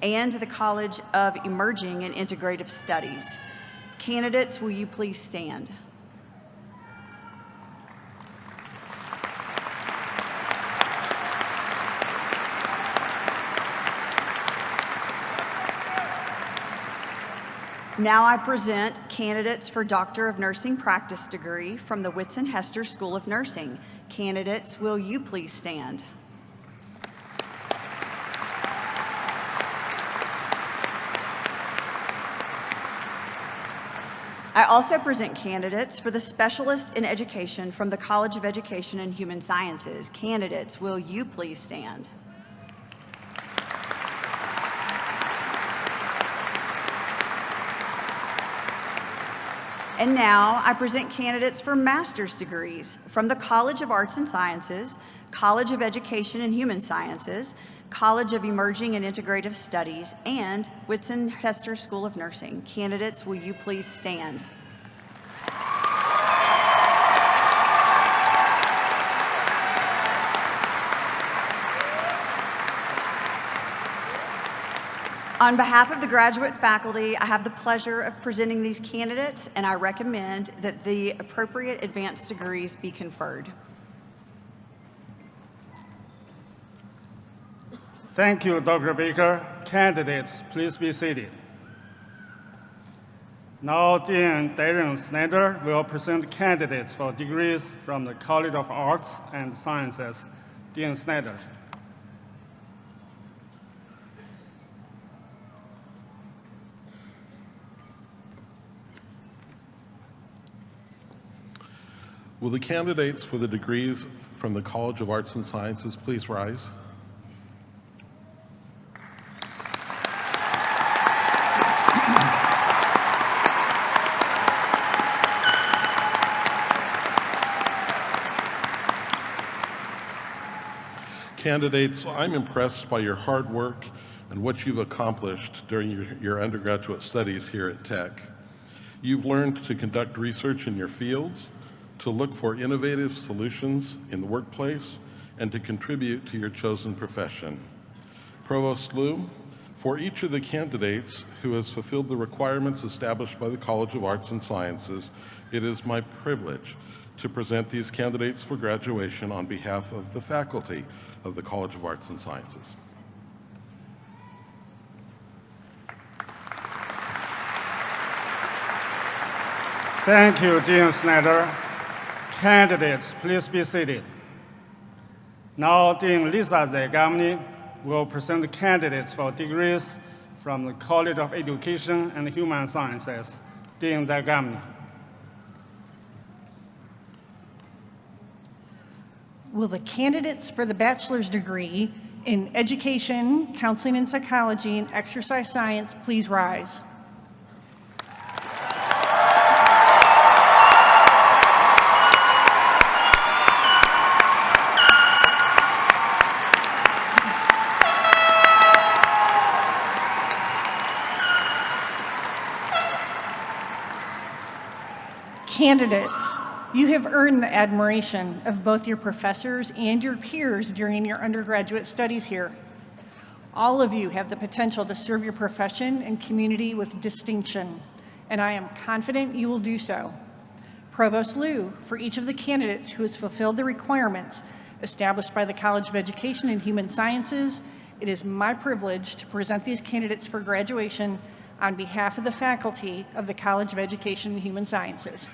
and the College of Emerging and Integrative Studies. Candidates, will you please stand? Now I present candidates for Doctor of Nursing Practice degree from the Whitson Hester School of Nursing. Candidates, will you please stand? I also present candidates for the Specialist in Education from the College of Education and Human Sciences. Candidates, will you please stand? And now I present candidates for master's degrees from the College of Arts and Sciences, College of Education and Human Sciences, College of Emerging and Integrative Studies, and Whitson Hester School of Nursing. Candidates, will you please stand? On behalf of the graduate faculty, I have the pleasure of presenting these candidates, and I recommend that the appropriate advanced degrees be conferred. Thank you, Dr. Baker. Candidates, please be seated. Now, Dean Darren Snyder will present candidates for degrees from the College of Arts and Sciences. Dean Snyder. Will the candidates for the degrees from the College of Arts and Sciences please rise? Candidates, I'm impressed by your hard work and what you've accomplished during your undergraduate studies here at Tech. You've learned to conduct research in your fields, to look for innovative solutions in the workplace, and to contribute to your chosen profession. Provost Lou, for each of the candidates who has fulfilled the requirements established by the College of Arts and Sciences, it is my privilege to present these candidates for graduation on behalf of the faculty of the College of Arts and Sciences. Thank you, Dean Snyder. Candidates, please be seated. Now, Dean Lisa Zagamni will present the candidates for degrees from the College of Education and Human Sciences. Dean Zagamni. Will the candidates for the bachelor's degree in Education, Counseling and Psychology, and Exercise Science please rise? Candidates, you have earned the admiration of both your professors and your peers during your undergraduate studies here. All of you have the potential to serve your profession and community with distinction, and I am confident you will do so. Provost Liu, for each of the candidates who has fulfilled the requirements established by the College of Education and Human Sciences, it is my privilege to present these candidates for graduation on behalf of the faculty of the College of Education and Human Sciences.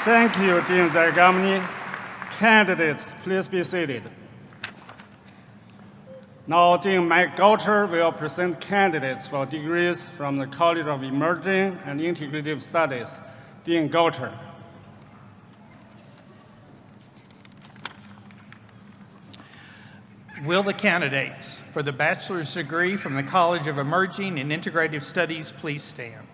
Thank you, Dean Zargamni. Candidates, please be seated. Now, Dean Mike Gaulter will present candidates for degrees from the College of Emerging and Integrative Studies. Dean Gaulter. Will the candidates for the bachelor's degree from the College of Emerging and Integrative Studies please stand?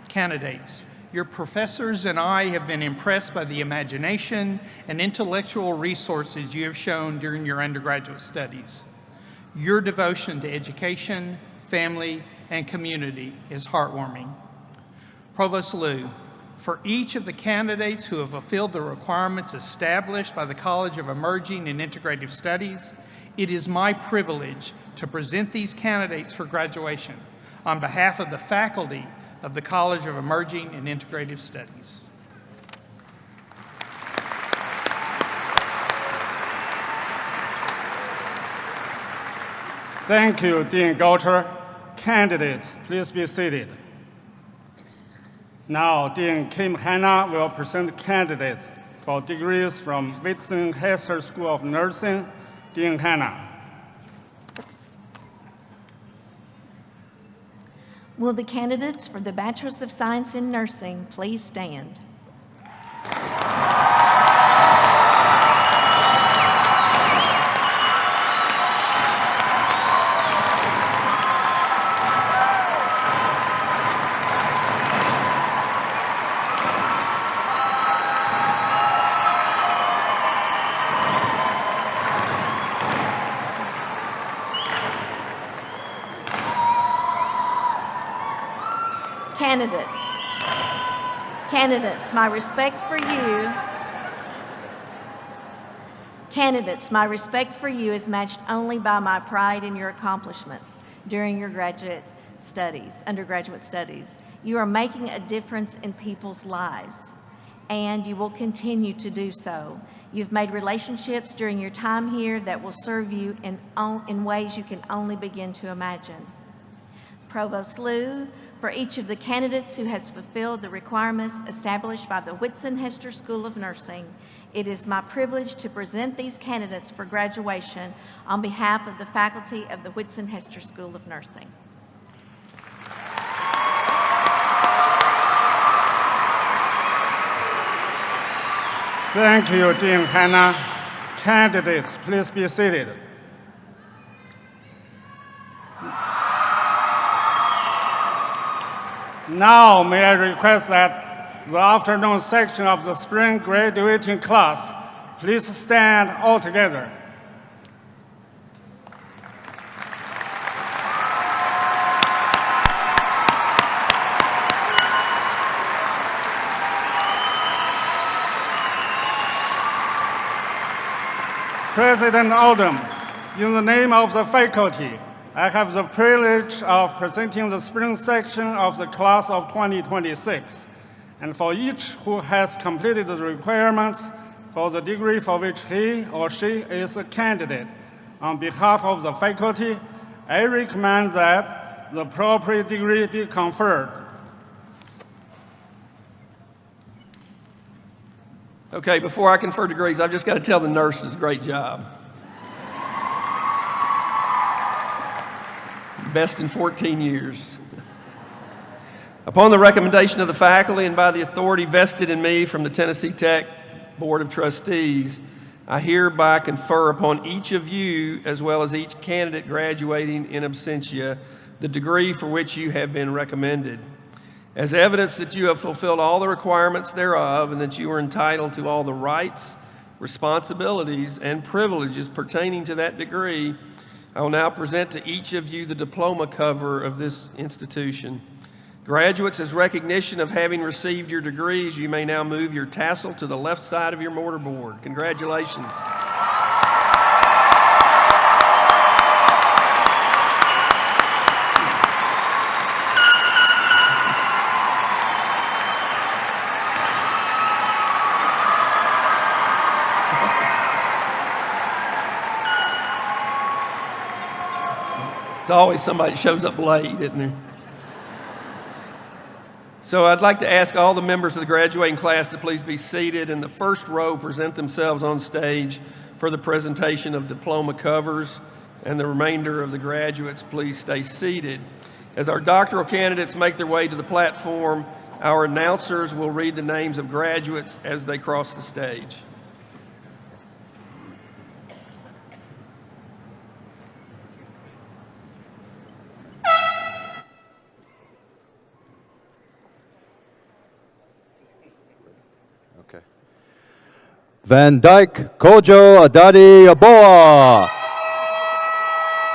Candidates, your professors and I have been impressed by the imagination and intellectual resources you have shown during your undergraduate studies. Your devotion to education, family, and community is heartwarming. Provost Liu, for each of the candidates who have fulfilled the requirements established by the College of Emerging and Integrative Studies, it is my privilege to present these candidates for graduation on behalf of the faculty of the College of Emerging and Integrative Studies. Thank you, Dean Gaulter. Candidates, please be seated. Now, Dean Kim Hanna will present candidates for degrees from Whitson Hester School of Nursing. Dean Hanna. Will the candidates for the Bachelor's of Science in Nursing please stand? Candidates, my respect for you is matched only by my pride in your accomplishments during your undergraduate studies. You are making a difference in people's lives, and you will continue to do so. You've made relationships during your time here that will serve you in ways you can only begin to imagine. Provost Liu, for each of the candidates who has fulfilled the requirements established by the Whitson Hester School of Nursing, it is my privilege to present these candidates for graduation on behalf of the faculty of the Whitson Hester School of Nursing. Thank you, Dean Hanna. Candidates, please be seated. Now, may I request that the afternoon section of the spring graduating class please stand all together. President Oldham, in the name of the faculty, I have the privilege of presenting the spring section of the class of 2026. And for each who has completed the requirements for the degree for which he or she is a candidate, on behalf of the faculty, I recommend that the appropriate degree be conferred. Okay, before I confer degrees, I've just got to tell the nurses, great job. Best in 14 years. Upon the recommendation of the faculty and by the authority vested in me from the Tennessee Tech Board of Trustees, I hereby confer upon each of you, as well as each candidate graduating in absentia, the degree for which you have been recommended. As evidence that you have fulfilled all the requirements thereof and that you are entitled to all the rights, responsibilities, and privileges pertaining to that degree, I will now present to each of you the diploma cover of this institution. Graduates, as recognition of having received your degrees, you may now move your tassel to the left side of your mortarboard. Congratulations. It's always somebody that shows up late, isn't there? So I'd like to ask all the members of the graduating class to please be seated, and the first row present themselves on stage for the presentation of diploma covers, and the remainder of the graduates please stay seated. As our doctoral candidates make their way to the platform, our announcers will read the names of graduates as they cross the stage. Van Dyke Kojo Adadi Aboa,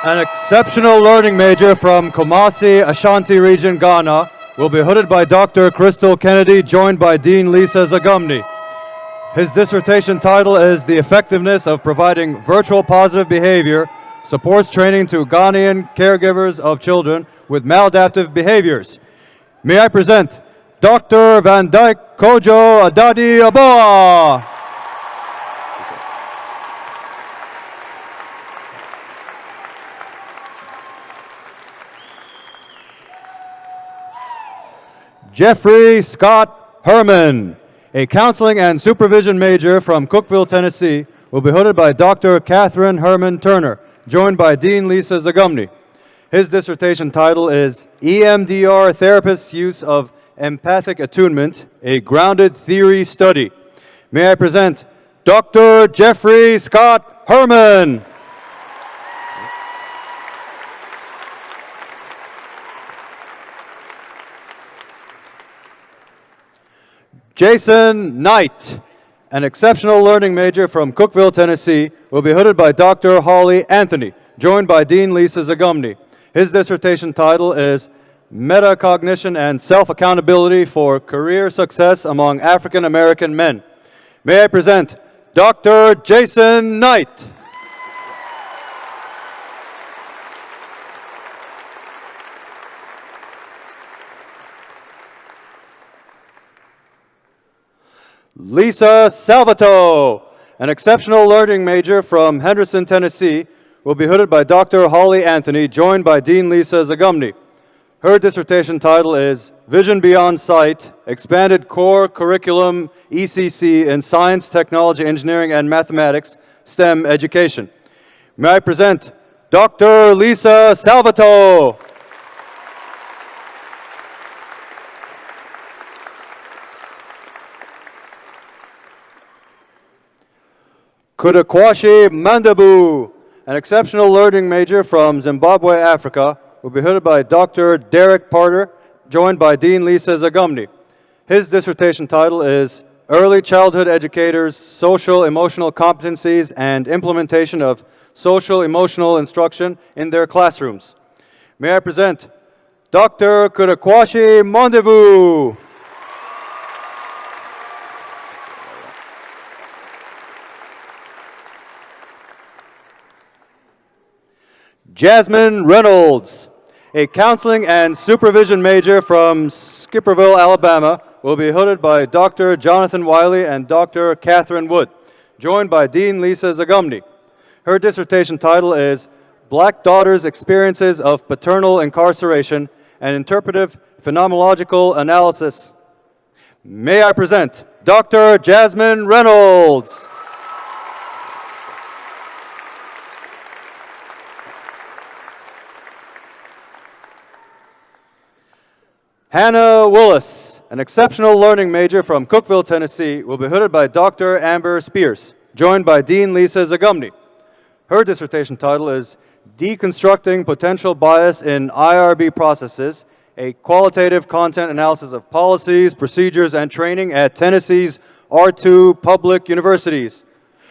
an exceptional learning major from Kumasi, Ashanti region, Ghana, will be hooded by Dr. Crystal Kennedy, joined by Dean Lisa Zagumni. His dissertation title is The Effectiveness of Providing Virtual Positive Behavior Supports Training to Ghanaian Caregivers of Children with Maladaptive Behaviors. May I present Dr. Van Dyke Kojo Adadi Aboa. Jeffrey Scott Herman, a counseling and supervision major from Cookeville, Tennessee, will be hooded by Dr. Catherine Herman Turner, joined by Dean Lisa Zagumni. His dissertation title is EMDR Therapists' Use of Empathic Attunement, a Grounded Theory Study. May I present Dr. Jeffrey Scott Herman. Jason Knight, an exceptional learning major from Cookeville, Tennessee, will be hooded by Dr. Holly Anthony, joined by Dean Lisa Zagumni. His dissertation title is Metacognition and Self-Accountability for Career Success Among African American Men. May I present Dr. Jason Knight. Lisa Salvato, an exceptional learning major from Henderson, Tennessee, will be hooded by Dr. Holly Anthony, joined by Dean Lisa Zagumni. Her dissertation title is Vision Beyond Sight, Expanded Core Curriculum ECC in Science, Technology, Engineering, and Mathematics, STEM Education. May I present Dr. Lisa Salvato. Kudakwashi Mandabu, an exceptional learning major from Zimbabwe, Africa, will be hooded by Dr. Derek Parter, joined by Dean Lisa Zagumni. His dissertation title is Early Childhood Educators' Social Emotional Competencies and Implementation of Social Emotional Instruction in Their Classrooms. May I present Dr. Kudakwashi Mandabu. Jasmine Reynolds, a counseling and supervision major from Skipperville, Alabama, will be hooded by Dr. Jonathan Wiley and Dr. Catherine Wood, joined by Dean Lisa Zagumni. Her dissertation title is Black Daughters' Experiences of Paternal Incarceration and Interpretive Phenomenological Analysis. May I present Dr. Jasmine Reynolds. Hannah Willis, an exceptional learning major from Cookeville, Tennessee, will be hooded by Dr. Amber Spears, joined by Dean Lisa Zagumni. Her dissertation title is Deconstructing Potential Bias in IRB Processes, a qualitative content analysis of policies, procedures, and training at Tennessee's R2 public universities.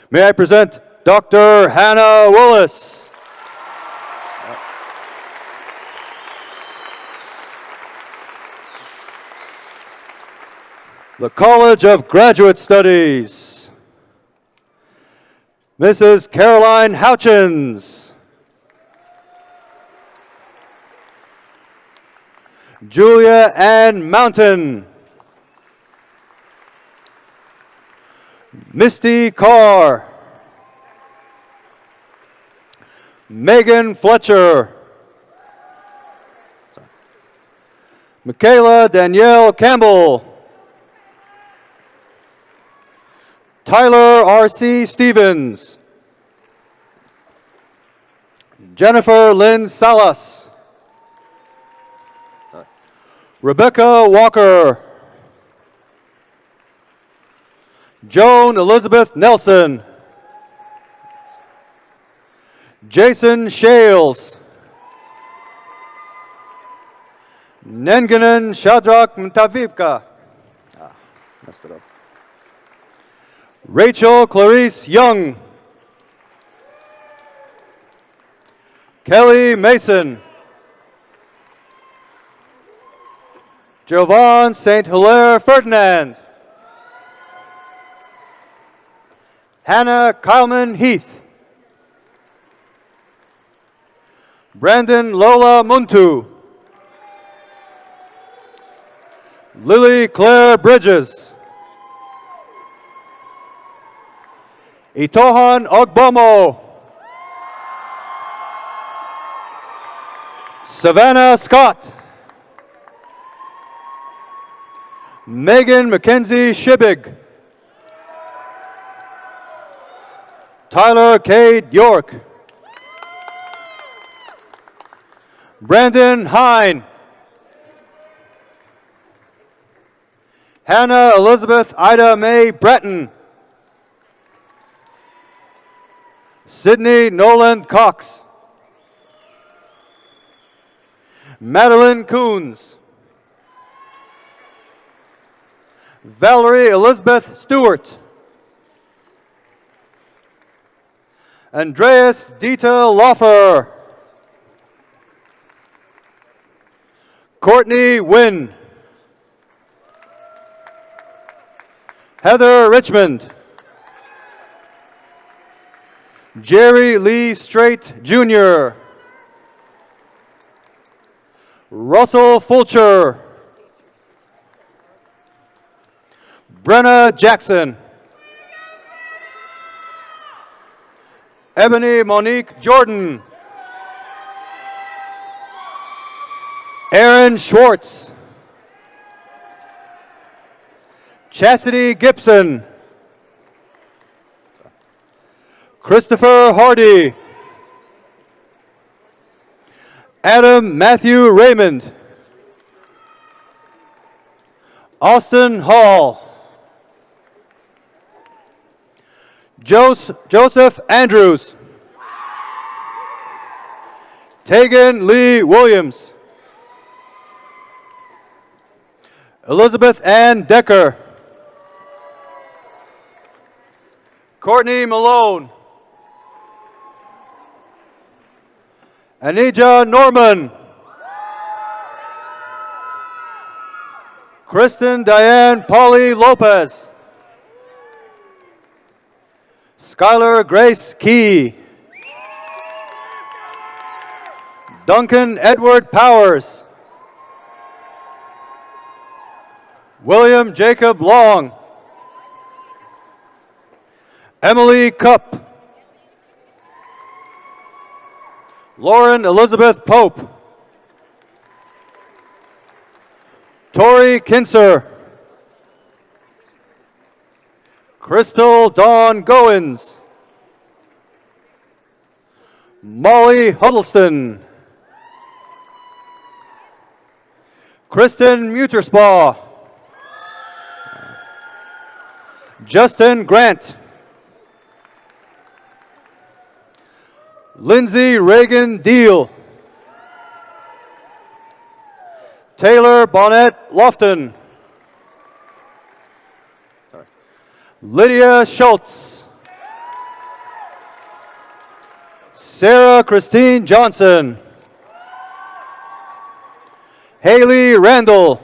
May I present Dr. Hannah Willis. The College of Graduate Studies, Mrs. Caroline Houchins. Julia Ann Mountain. Misty Carr. Megan Fletcher. Michaela Danielle Campbell. Tyler R.C. Stevens. Jennifer Lynn Salas. Rebecca Walker. Joan Elizabeth Nelson. Jason Shales. Nenganan Shadrach Mtavivka. Messed it up. Rachel Clarice Young. Kelly Mason. Jovan St. Hilaire Ferdinand. Hannah Kyleman Heath. Brandon Lola Muntu. Lily Claire Bridges. Itohan Ogbomo. Savannah Scott. Megan Mackenzie Shibig. Tyler Cade York. Brandon Hine. Hannah Elizabeth Ida Mae Breton. Sydney Nolan Cox. Madeline Coons. Valerie Elizabeth Stewart. Andreas Dieter Loffer. Courtney Wynn. Heather Richmond. Jerry Lee Strait Jr. Russell Fulcher. Brenna Jackson. Ebony Monique Jordan. Aaron Schwartz. Chastity Gibson. Christopher Hardy. Adam Matthew Raymond. Austin Hall. Joseph Andrews. Tegan Lee Williams. Elizabeth Ann Decker. Courtney Malone. Anija Norman. Kristen Diane Polly Lopez. Skylar Grace Key. Duncan Edward Powers. William Jacob Long. Emily Cupp. Lauren Elizabeth Pope. Tori Kinser. Crystal Dawn Goins. Molly Huddleston. Kristen Muterspaw. Justin Grant. Lindsay Reagan Deal. Taylor Bonnet Lofton. Lydia Schultz. Sarah Christine Johnson. Haley Randall.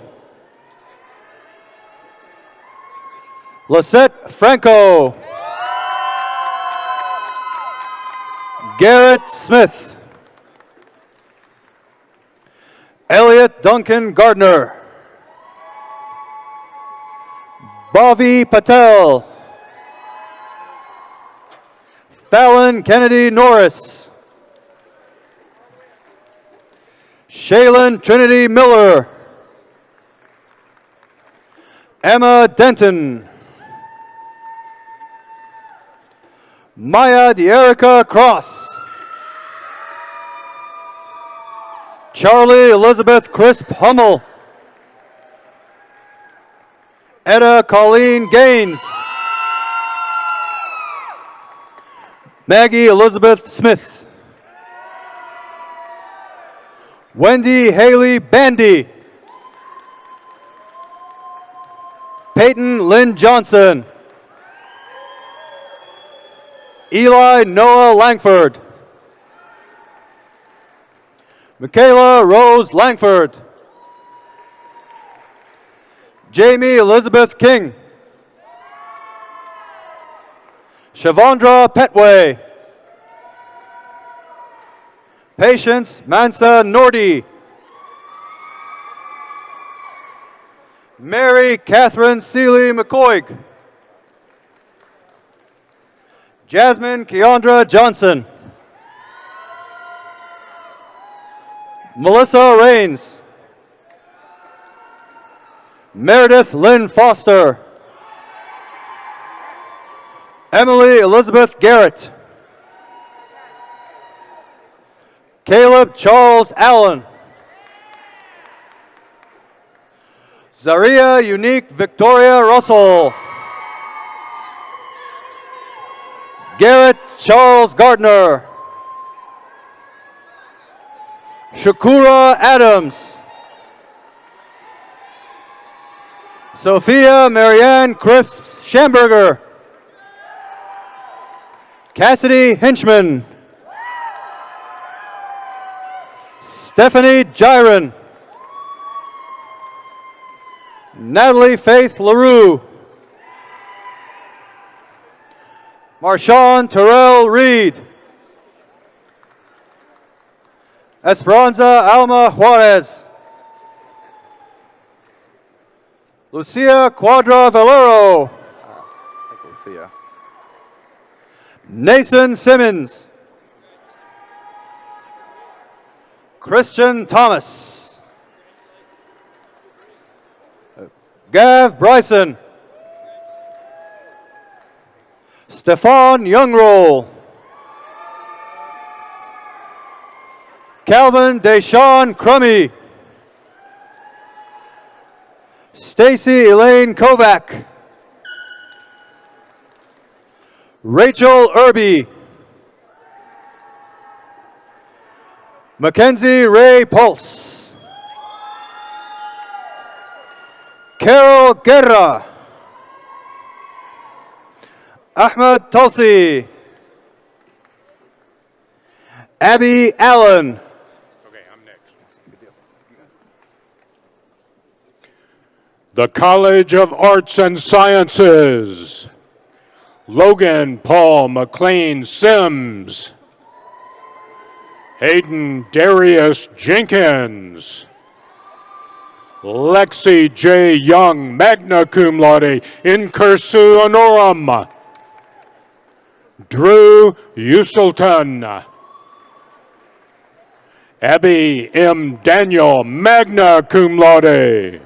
Lisette Franco. Garrett Smith. Elliot Duncan Gardner. Bhavi Patel. Fallon Kennedy Norris. Shaylin Trinity Miller. Emma Denton. Maya Deerica Cross. Charlie Elizabeth Crisp Hummel. Etta Colleen Gaines. Maggie Elizabeth Smith. Wendy Haley Bandy. Peyton Lynn Johnson. Eli Noah Langford. Michaela Rose Langford. Jamie Elizabeth King. Shavondra Petway. Patience Mansa Nordy. Mary Catherine Seeley McCoy. Jasmine Keandra Johnson. Melissa Rains. Meredith Lynn Foster. Emily Elizabeth Garrett. Caleb Charles Allen. Zaria Unique Victoria Russell. Garrett Charles Gardner. Shakura Adams. Sophia Marianne Cripps Schamberger. Cassidy Hinchman. Stephanie Gyron. Natalie Faith LaRue. Marshawn Terrell Reed. Esperanza Alma Juarez. Lucia Cuadra Valero. Lucia. Nason Simmons. Christian Thomas. Gav Bryson. Stefan Youngroll. Calvin Deshawn Crummy. Stacy Elaine Kovac. Rachel Irby. Mackenzie Ray Pulse. Carol Guerra. Ahmed Tulsi. Abby Allen. The College of Arts and Sciences. Logan Paul McLean Sims. Hayden Darius Jenkins. Lexi J. Young, magna cum laude, in cursu honorum. Drew Uselton. Abby M. Daniel, magna cum laude.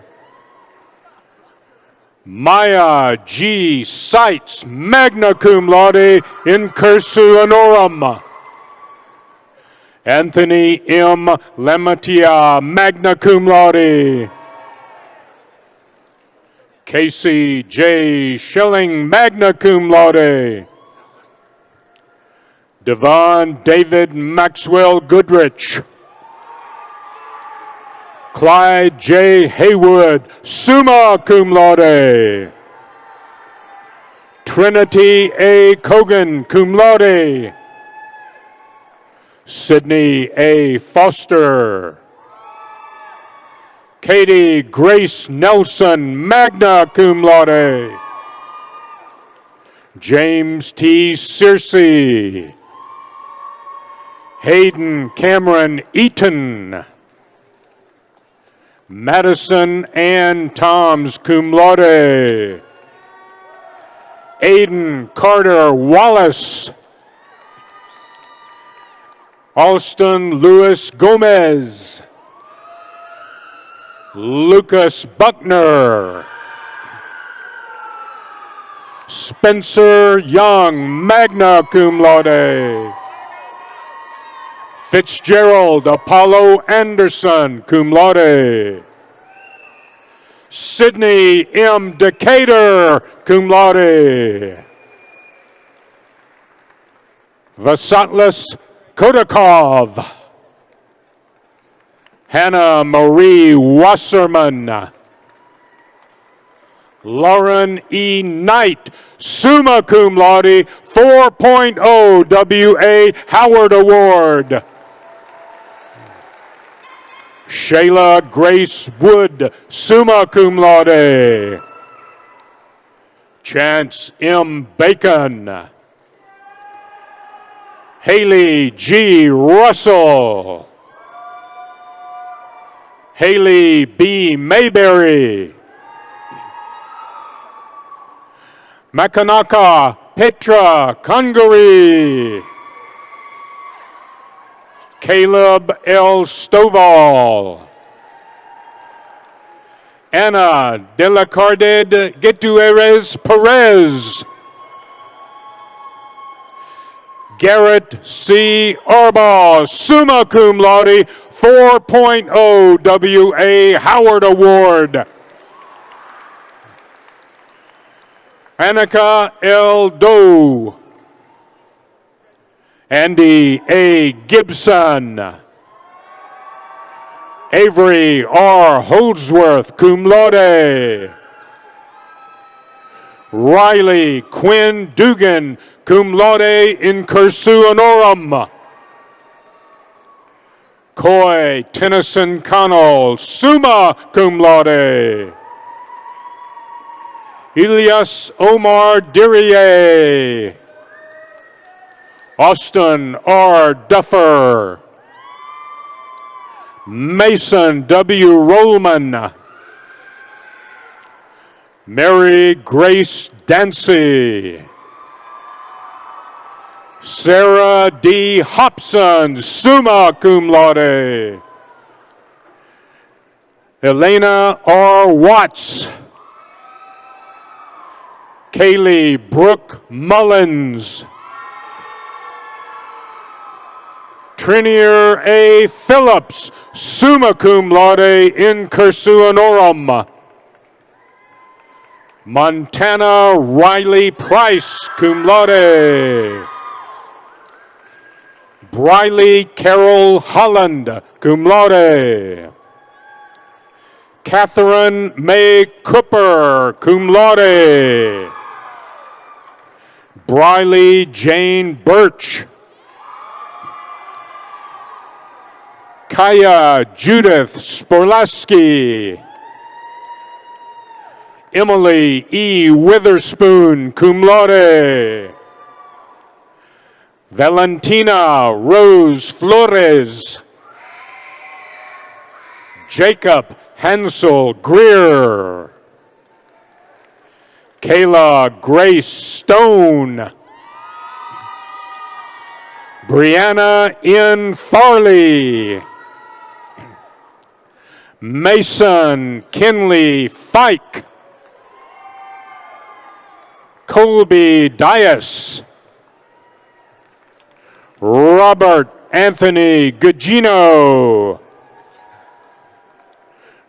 Maya G. Seitz, magna cum laude, in cursu honorum. Anthony M. Lamatia, magna cum laude. Casey J. Schilling, magna cum laude. Devon David Maxwell Goodrich. Clyde J. Haywood, summa cum laude. Trinity A. Cogan, cum laude. Sydney A. Foster. Katie Grace Nelson, magna cum laude. James T. Searcy. Hayden Cameron Eaton. Madison Ann Toms, cum laude. Aiden Carter Wallace. Alston Lewis Gomez. Lucas Buckner. Spencer Young, magna cum laude. Fitzgerald Apollo Anderson, cum laude. Sydney M. Decatur, cum laude. Vasatlis Kodakov. Hannah Marie Wasserman. Lauren E. Knight, summa cum laude, 4.0 W.A. Howard Award. Shayla Grace Wood, summa cum laude. Chance M. Bacon. Haley G. Russell. Haley B. Mayberry. Makanaka Petra Kungary. Caleb L. Stovall. Ana de la Carded Gutierrez Perez. Garrett C. Arbaugh, summa cum laude, 4.0 W.A. Howard Award. Annika L. Doe. Andy A. Gibson. Avery R. Holdsworth, cum laude. Riley Quinn Dugan, cum laude in cursu honorum. Coy Tennyson Connell, summa cum laude. Elias Omar Dirier. Austin R. Duffer. Mason W. Rollman. Mary Grace Dancy. Sarah D. Hobson, summa cum laude. Elena R. Watts. Kaylee Brooke Mullins. Trinier A. Phillips, summa cum laude in cursu honorum. Montana Riley Price, cum laude. Briley Carol Holland, cum laude. Catherine May Cooper, cum laude. Briley Jane Birch. Kaya Judith Sporlaski. Emily E. Witherspoon, cum laude. Valentina Rose Flores. Jacob Hansel Greer. Kayla Grace Stone. Brianna N. Farley. Mason Kinley Fike. Colby Dias. Robert Anthony Gugino.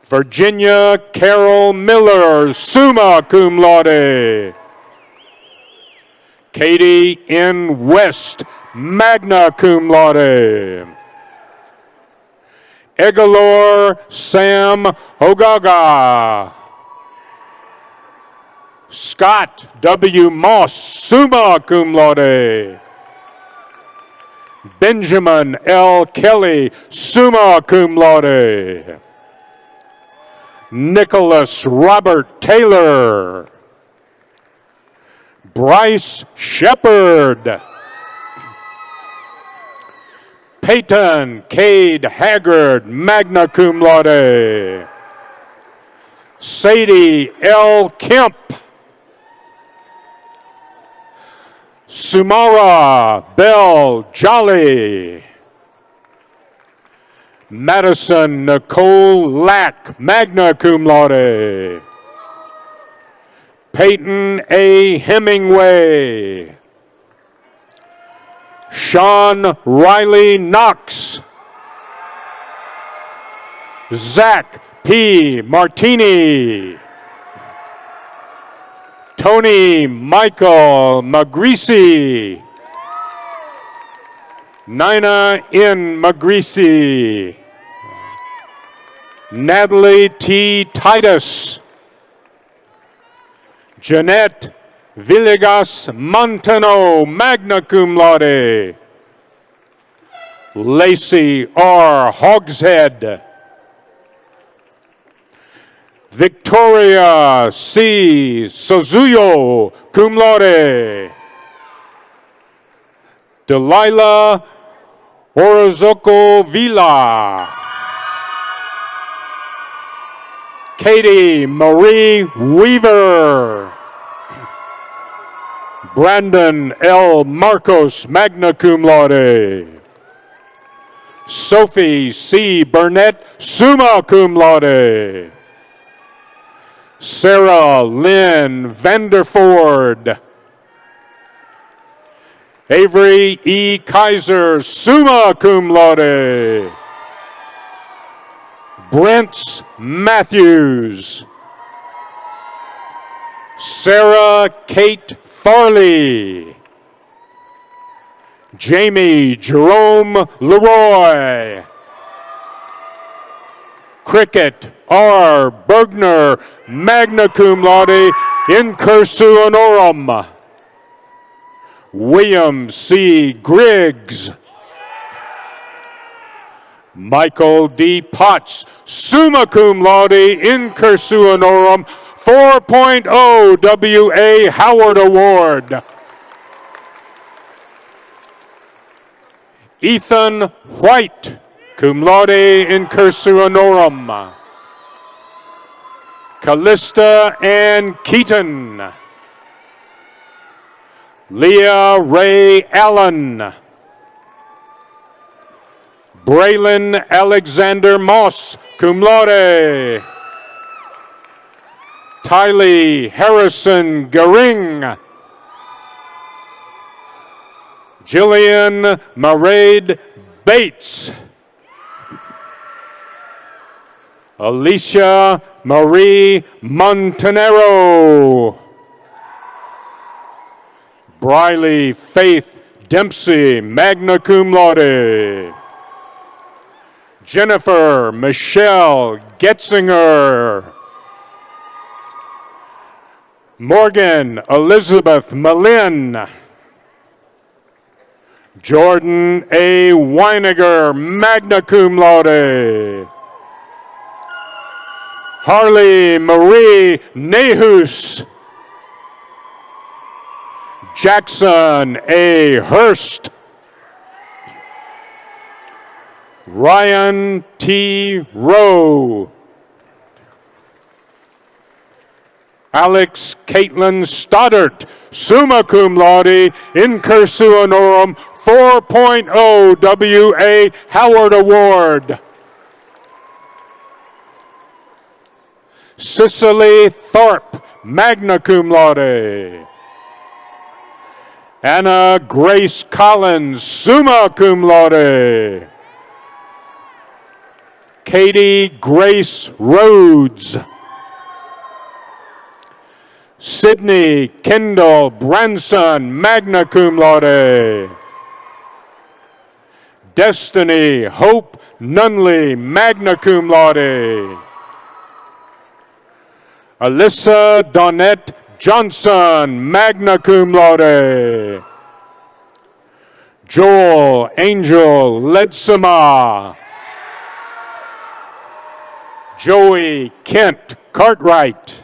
Virginia Carol Miller, summa cum laude. Katie N. West, magna cum laude. Egalor Sam Ogaga. Scott W. Moss, summa cum laude. Benjamin L. Kelly, summa cum laude. Nicholas Robert Taylor. Bryce Shepard. Peyton Cade Haggard, magna cum laude. Sadie L. Kemp. Sumara Bell Jolly. Madison Nicole Lack, magna cum laude. Peyton A. Hemingway. Sean Riley Knox. Zach P. Martini. Tony Michael Magrisi. Nina N. Magrisi. Natalie T. Titus. Jeanette Villegas Montano, magna cum laude. Lacey R. Hogshead. Victoria C. Suzuyo, cum laude. Delilah Orozco Villa. Katie Marie Weaver. Brandon L. Marcos, magna cum laude. Sophie C. Burnett, summa cum laude. Sarah Lynn Vanderford. Avery E. Kaiser, summa cum laude. Brent Matthews. Sarah Kate Farley. Jamie Jerome Leroy. Cricket R. Bergner, magna cum laude, in cursu honorum. William C. Griggs. Michael D. Potts, summa cum laude, in cursu honorum, 4.0 W.A. Howard Award. Ethan White, cum laude, in cursu honorum. Callista Ann Keaton. Leah Ray Allen. Braylon Alexander Moss, cum laude. Tylee Harrison Gering. Jillian Maraid Bates. Alicia Marie Montanero. Briley Faith Dempsey, magna cum laude. Jennifer Michelle Getzinger. Morgan Elizabeth Malin. Jordan A. Weiniger, magna cum laude. Harley Marie Nehus. Jackson A. Hurst. Ryan T. Rowe. Alex Caitlin Stoddart, summa cum laude, in cursu honorum, 4.0 W.A. Howard Award. Cicely Thorpe, magna cum laude. Anna Grace Collins, summa cum laude. Katie Grace Rhodes. Sydney Kendall Branson, magna cum laude. Destiny Hope Nunley, magna cum laude. Alyssa Donette Johnson, magna cum laude. Joel Angel Ledsama. Joey Kent Cartwright.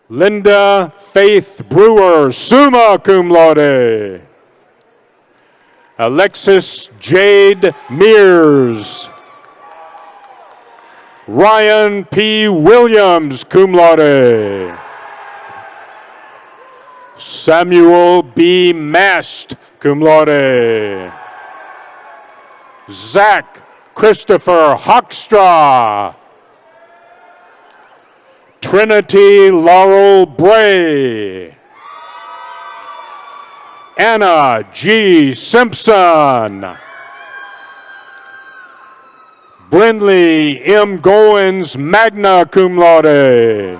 Linda Faith Brewer, summa cum laude. Alexis Jade Mears. Ryan P. Williams, cum laude. Samuel B. Mast, cum laude. Zach Christopher Hoekstra. Trinity Laurel Bray. Anna G. Simpson. Brindley M. Goins, magna cum laude.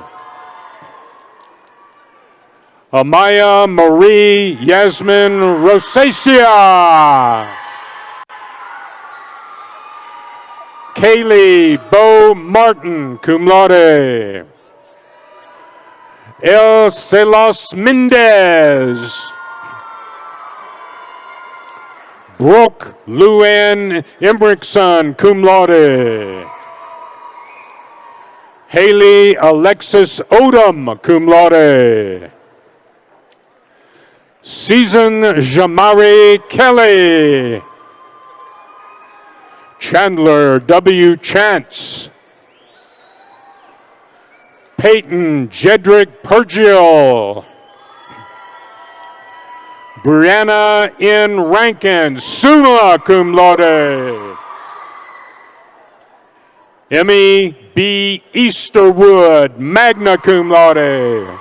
Amaya Marie Yasmin Rosacea. Kaylee Bo Martin, cum laude. El Celos Mendez. Brooke Luann Embrickson, cum laude. Haley Alexis Odom, cum laude. Season Jamari Kelly. Chandler W. Chance. Peyton Jedrick Pergil. Brianna N. Rankin, summa cum laude. Emmy B. Easterwood, magna cum laude.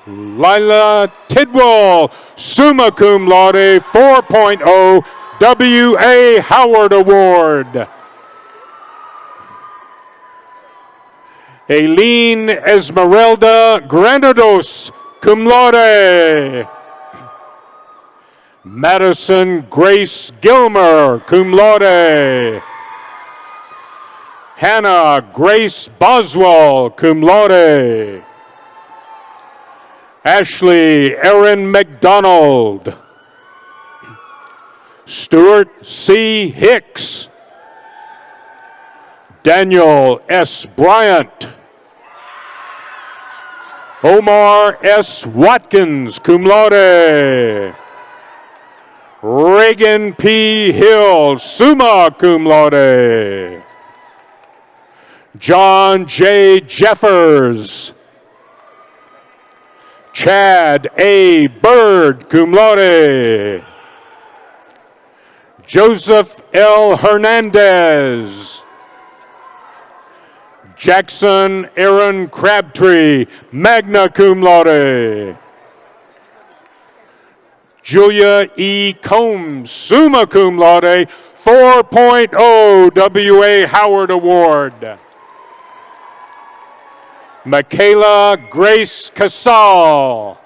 Lila Tidwell, summa cum laude, 4.0 W.A. Howard Award. Aileen Esmeralda Granados, cum laude. Madison Grace Gilmer, cum laude. Hannah Grace Boswell, cum laude. Ashley Erin McDonald. Stuart C. Hicks. Daniel S. Bryant. Omar S. Watkins, cum laude. Reagan P. Hill, summa cum laude. John J. Jeffers. Chad A. Bird, cum laude. Joseph L. Hernandez. Jackson Aaron Crabtree, magna cum laude. Julia E. Combs, summa cum laude, 4.0 W.A. Howard Award. Michaela Grace Casal.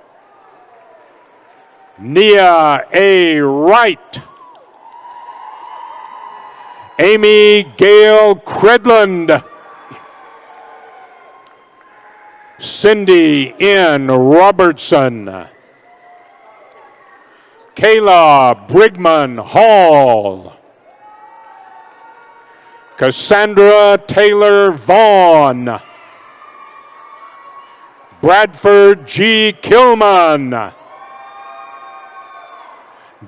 Nia A. Wright. Amy Gail Credland. Cindy N. Robertson. Kayla Brigman Hall. Cassandra Taylor Vaughn. Bradford G. Kilman.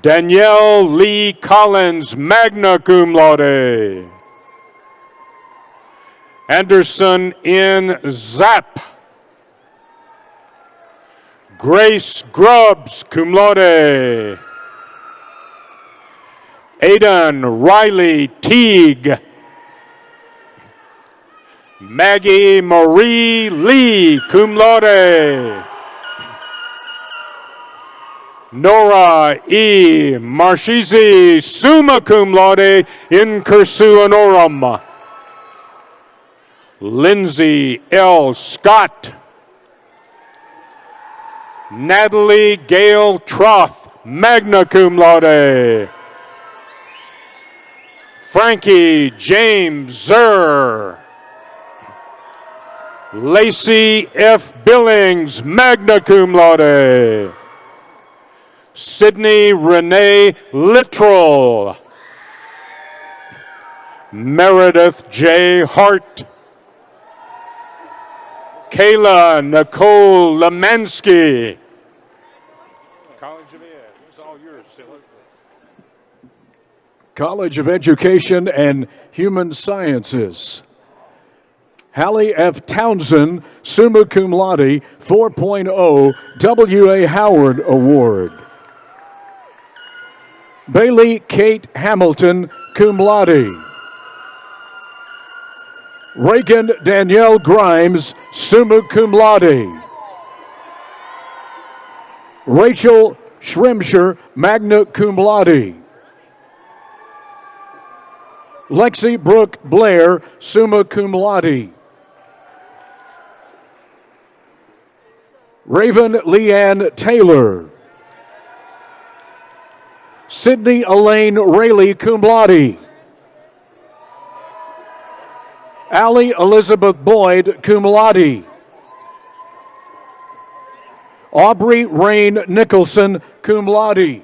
Danielle Lee Collins, magna cum laude. Anderson N. Zapp. Grace Grubbs, cum laude. Aidan Riley Teague. Maggie Marie Lee, cum laude. Nora E. Marchese, summa cum laude, in cursu honorum. Lindsay L. Scott. Natalie Gail Troth, magna cum laude. Frankie James Zer. Lacey F. Billings, magna cum laude. Sydney Renee Littrell. Meredith J. Hart. Kayla Nicole Lemansky. College of Education and Human Sciences. Hallie F. Townsend, summa cum laude, 4.0 W.A. Howard Award. Bailey Kate Hamilton, cum laude. Reagan Danielle Grimes, summa cum laude. Rachel Schrimsher, magna cum laude. Lexi Brooke Blair, summa cum laude. Raven Leanne Taylor. Sydney Elaine Rayleigh, cum laude. Allie Elizabeth Boyd, cum laude. Aubrey Rain Nicholson, cum laude.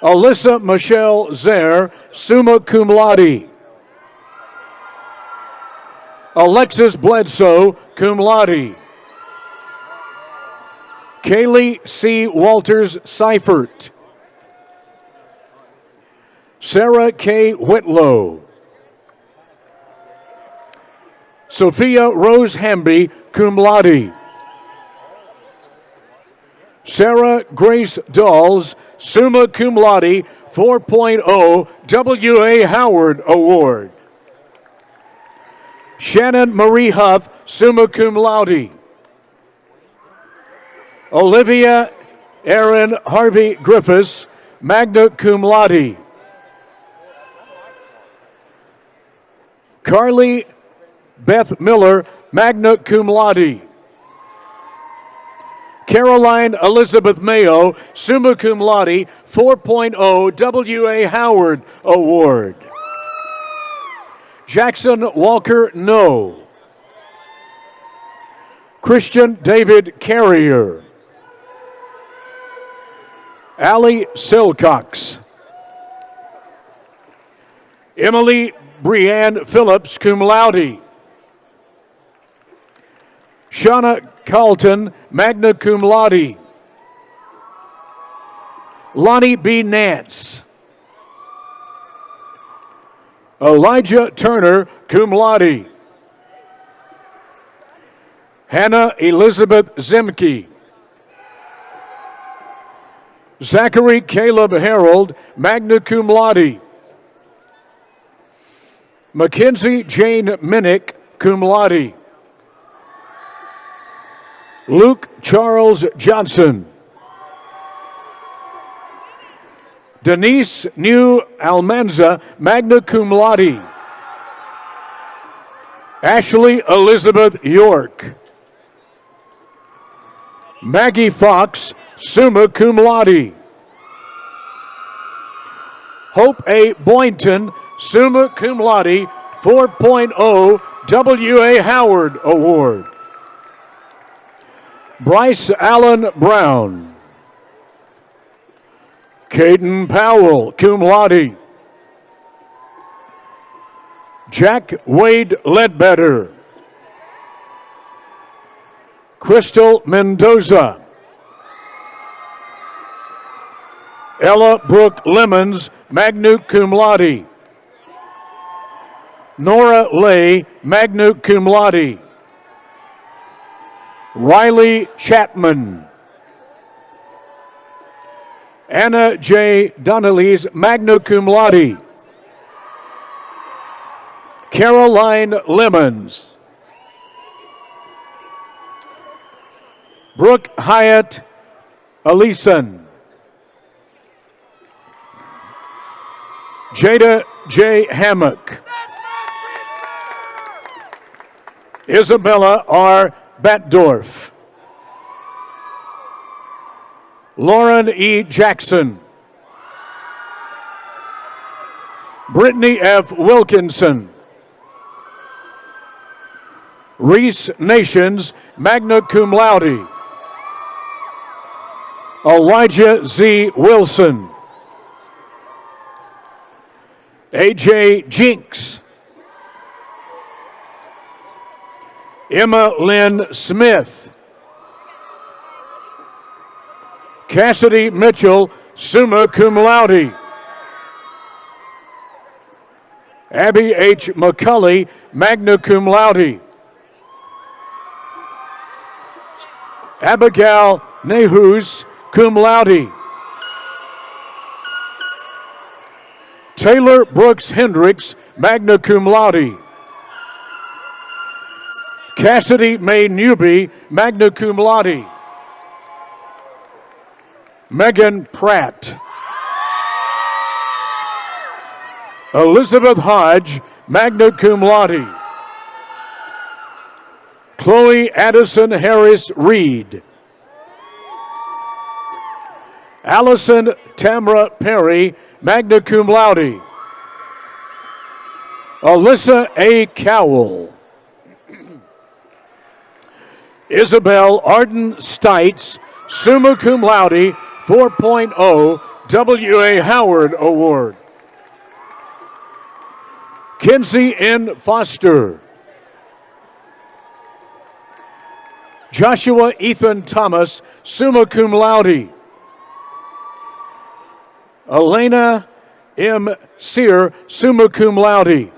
Alyssa Michelle Zer, summa cum laude. Alexis Bledsoe, cum laude. Kaylee C. Walters Seifert. Sarah K. Whitlow. Sophia Rose Hamby, cum laude. Sarah Grace Dawes, summa cum laude, 4.0 W.A. Howard Award. Shannon Marie Huff, summa cum laude. Olivia Erin Harvey Griffiths, magna cum laude. Carly Beth Miller, magna cum laude. Caroline Elizabeth Mayo, summa cum laude, 4.0 W.A. Howard Award. Jackson Walker No. Christian David Carrier. Allie Silcox. Emily Brianne Phillips, cum laude. Shauna Carlton, magna cum laude. Lonnie B. Nance. Elijah Turner, cum laude. Hannah Elizabeth Zimke. Zachary Caleb Harold, magna cum laude. Mackenzie Jane Minnick, cum laude. Luke Charles Johnson. Denise New Almanza, magna cum laude. Ashley Elizabeth York. Maggie Fox, summa cum laude. Hope A. Boynton, summa cum laude, 4.0 W.A. Howard Award. Bryce Allen Brown. Caden Powell, cum laude. Jack Wade Ledbetter. Crystal Mendoza. Ella Brooke Lemons, magna cum laude. Nora Lay, magna cum laude. Riley Chapman. Anna J. Donnelly's, magna cum laude. Caroline Lemons. Brooke Hyatt Alison. Jada J. Hammock. Isabella R. Batdorf. Lauren E. Jackson. Brittany F. Wilkinson. Reese Nations, magna cum laude. Elijah Z. Wilson. A.J. Jinks. Emma Lynn Smith. Cassidy Mitchell, summa cum laude. Abby H. McCulley, magna cum laude. Abigail Nehus, cum laude. Taylor Brooks Hendricks, magna cum laude. Cassidy May Newby, magna cum laude. Megan Pratt. Elizabeth Hodge, magna cum laude. Chloe Addison Harris Reed. Allison Tamra Perry, magna cum laude. Alyssa A. Cowell. Isabel Arden Stites, summa cum laude, 4.0 W.A. Howard Award. Kinsey N. Foster. Joshua Ethan Thomas, summa cum laude. Elena M. Sear, summa cum laude.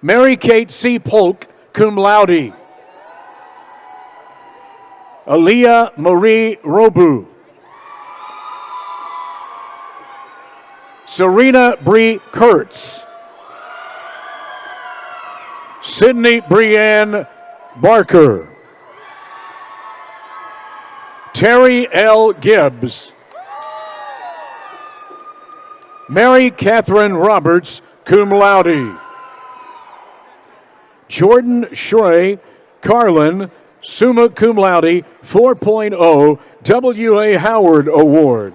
Mary Kate C. Polk, cum laude. Aaliyah Marie Robu. Serena Bree Kurtz. Sydney Brianne Barker. Terry L. Gibbs. Mary Catherine Roberts, cum laude. Jordan Shrey Carlin, summa cum laude, 4.0 W.A. Howard Award.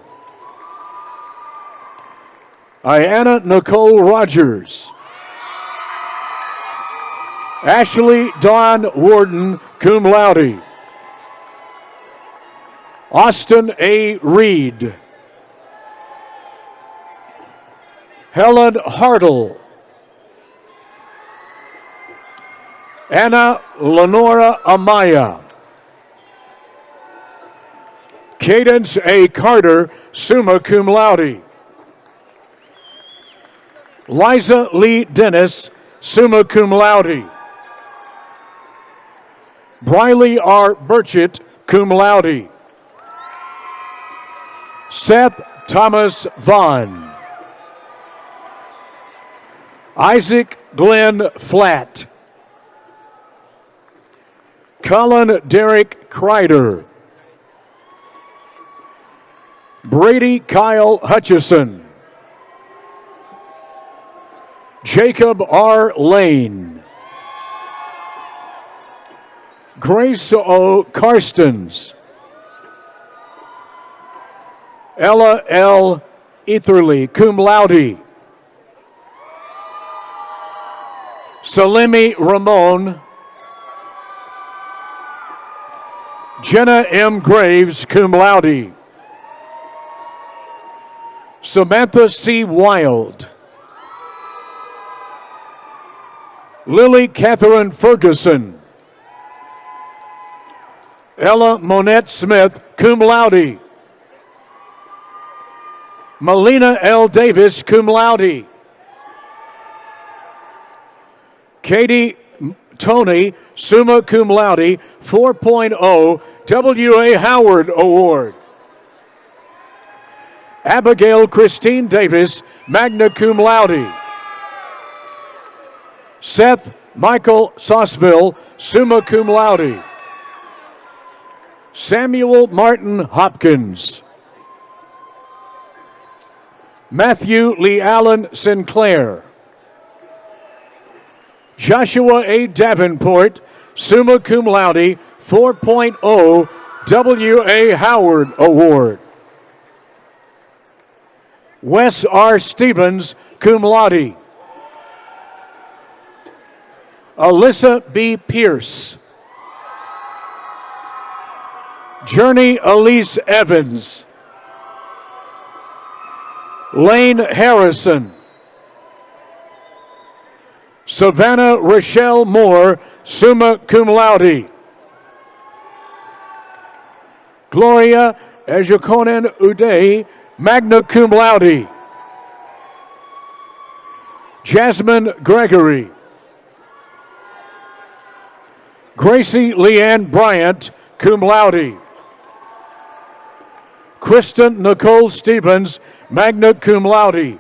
Iana Nicole Rogers. Ashley Dawn Warden, cum laude. Austin A. Reed. Helen Hartle. Anna Lenora Amaya. Cadence A. Carter, summa cum laude. Liza Lee Dennis, summa cum laude. Briley R. Burchett, cum laude. Seth Thomas Vaughn. Isaac Glenn Flatt. Colin Derek Kreider. Brady Kyle Hutchison. Jacob R. Lane. Grace O. Karstens. Ella L. Etherly, cum laude. Salimi Ramon. Jenna M. Graves, cum laude. Samantha C. Wild. Lily Catherine Ferguson. Ella Monette Smith, cum laude. Melina L. Davis, cum laude. Katie Tony, summa cum laude, 4.0 W.A. Howard Award. Abigail Christine Davis, magna cum laude. Seth Michael Sauceville, summa cum laude. Samuel Martin Hopkins. Matthew Lee Allen Sinclair. Joshua A. Davenport, summa cum laude, 4.0 W.A. Howard Award. Wes R. Stevens, cum laude. Alyssa B. Pierce. Journey Elise Evans. Lane Harrison. Savannah Rochelle Moore, summa cum laude. Gloria Ejokonen Uday, magna cum laude. Jasmine Gregory. Gracie Leanne Bryant, cum laude. Kristen Nicole Stevens, magna cum laude.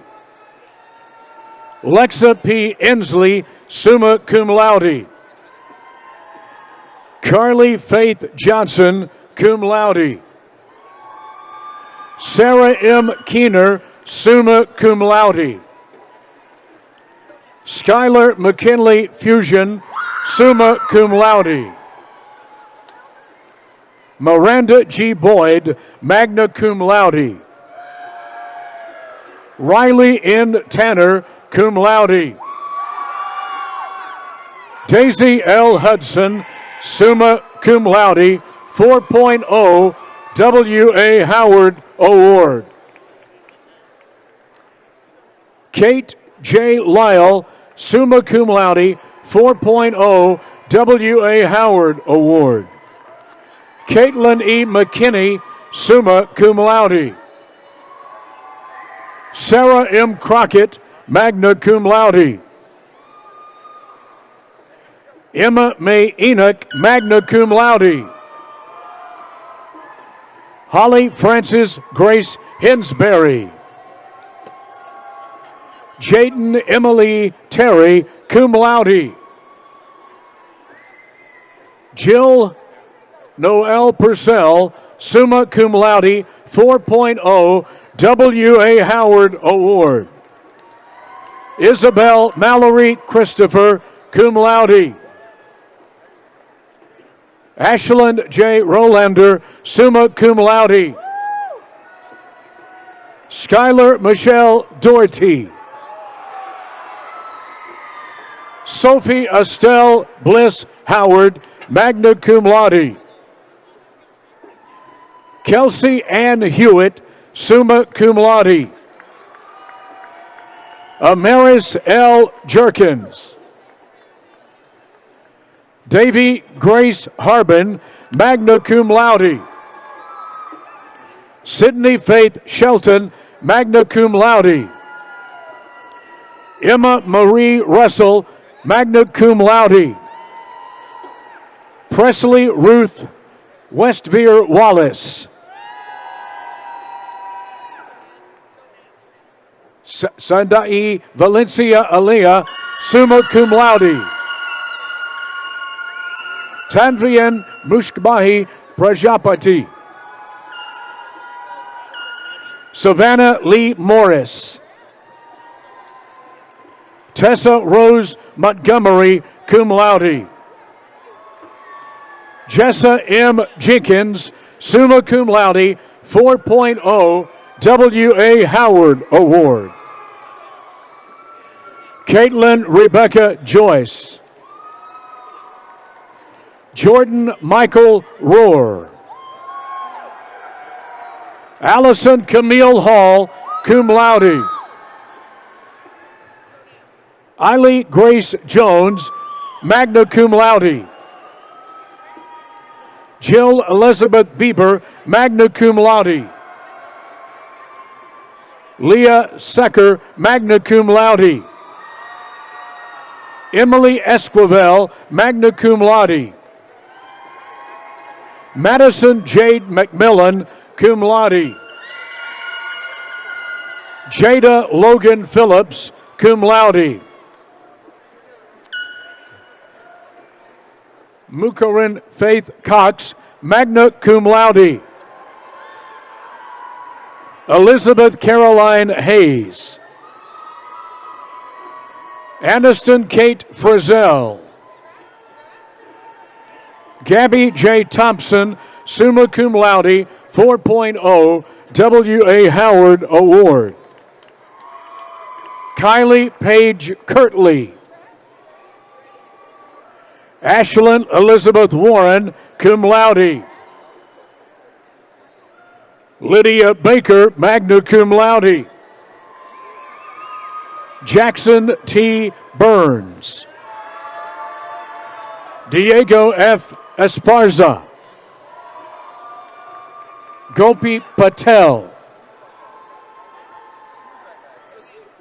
Lexa P. Inslee, summa cum laude. Carly Faith Johnson, cum laude. Sarah M. Keener, summa cum laude. Skylar McKinley Fusion, summa cum laude. Miranda G. Boyd, magna cum laude. Riley N. Tanner, cum laude. Daisy L. Hudson, summa cum laude, 4.0 W.A. Howard Award. Kate J. Lyle, summa cum laude, 4.0 W.A. Howard Award. Caitlin E. McKinney, summa cum laude. Sarah M. Crockett, magna cum laude. Emma May Enoch, magna cum laude. Holly Frances Grace Hinsberry. Jaden Emily Terry, cum laude. Jill Noel Purcell, summa cum laude, 4.0 W.A. Howard Award. Isabel Mallory Christopher, cum laude. Ashland J. Rolander, summa cum laude. Skylar Michelle Doherty. Sophie Estelle Bliss Howard, magna cum laude. Kelsey Ann Hewitt, summa cum laude. Amaris L. Jerkins. Davy Grace Harbin, magna cum laude. Sydney Faith Shelton, magna cum laude. Emma Marie Russell, magna cum laude. Presley Ruth Westveer Wallace. Sandai Valencia Aliyah, summa cum laude. Tanvian Mushkbahi Prajapati. Savannah Lee Morris. Tessa Rose Montgomery, cum laude. Jessa M. Jenkins, summa cum laude, 4.0 W.A. Howard Award. Caitlin Rebecca Joyce. Jordan Michael Rohr. Allison Camille Hall, cum laude. Eiley Grace Jones, magna cum laude. Jill Elizabeth Bieber, magna cum laude. Leah Secker, magna cum laude. Emily Esquivel, magna cum laude. Madison Jade McMillan, cum laude. Jada Logan Phillips, cum laude. Mukarin Faith Cox, magna cum laude. Elizabeth Caroline Hayes. Aniston Kate Frizzell. Gabby J. Thompson, summa cum laude, 4.0 W.A. Howard Award. Kylie Paige Kirtley. Ashlyn Elizabeth Warren, cum laude. Lydia Baker, magna cum laude. Jackson T. Burns. Diego F. Esparza. Gopi Patel.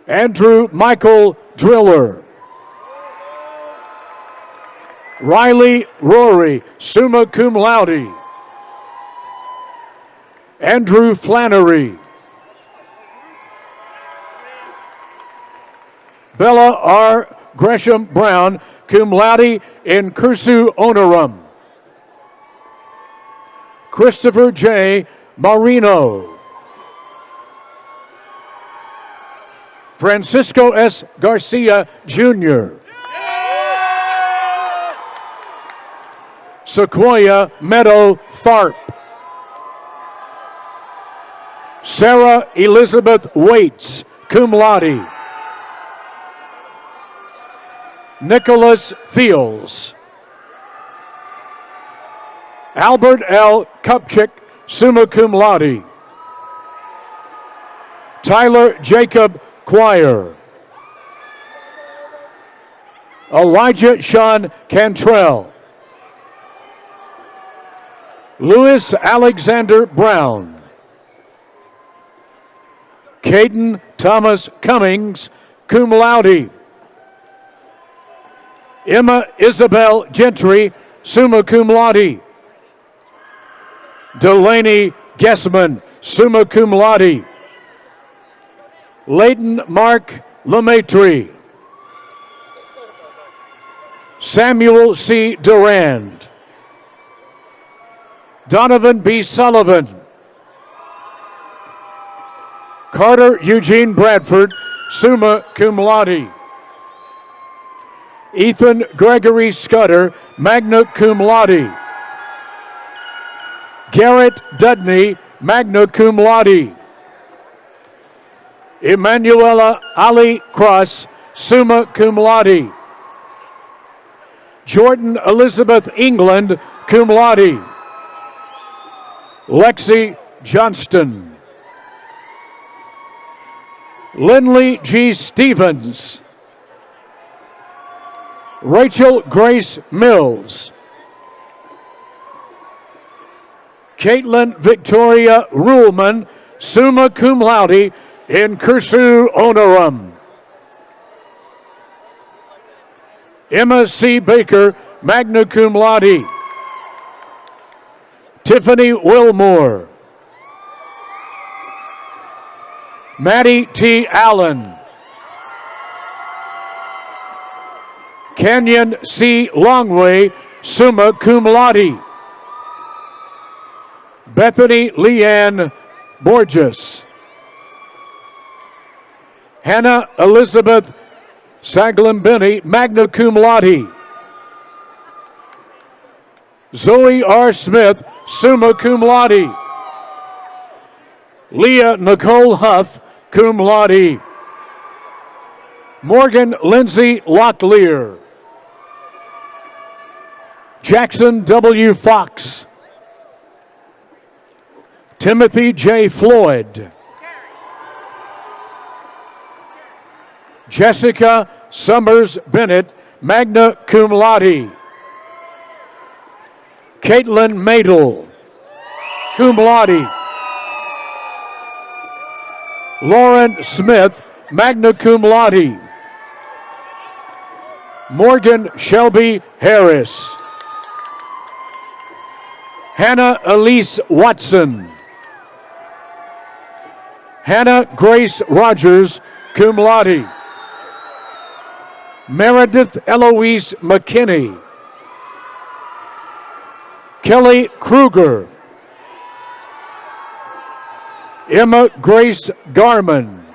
Andrew Michael Driller. Riley Rory, summa cum laude. Andrew Flannery. Bella R. Gresham Brown, cum laude in cursu honorum. Christopher J. Marino. Francisco S. Garcia, Jr. Sequoia Meadow Tharp. Sarah Elizabeth Waits, cum laude. Nicholas Fields. Albert L. Kupchik, summa cum laude. Tyler Jacob Quire. Elijah Sean Cantrell. Louis Alexander Brown. Caden Thomas Cummings, cum laude. Emma Isabel Gentry, summa cum laude. Delaney Gessman, summa cum laude. Leighton Mark Lemaitre. Samuel C. Durand. Donovan B. Sullivan. Carter Eugene Bradford, summa cum laude. Ethan Gregory Scudder, magna cum laude. Garrett Dudney, magna cum laude. Emanuela Ali Cross, summa cum laude. Jordan Elizabeth England, cum laude. Lexi Johnston. Lindley G. Stevens. Rachel Grace Mills. Caitlin Victoria Ruhlman, summa cum laude in cursu honorum. Emma C. Baker, magna cum laude. Tiffany Wilmore. Maddie T. Allen. Kenyon C. Longway, summa cum laude. Bethany Leanne Borges. Hannah Elizabeth Saglambini, magna cum laude. Zoe R. Smith, summa cum laude. Leah Nicole Huff, cum laude. Morgan Lindsay Locklear. Jackson W. Fox. Timothy J. Floyd. Jessica Summers Bennett, magna cum laude. Caitlin Madel, cum laude. Lauren Smith, magna cum laude. Morgan Shelby Harris. Hannah Elise Watson. Hannah Grace Rogers, cum laude. Meredith Eloise McKinney. Kelly Kruger. Emma Grace Garman.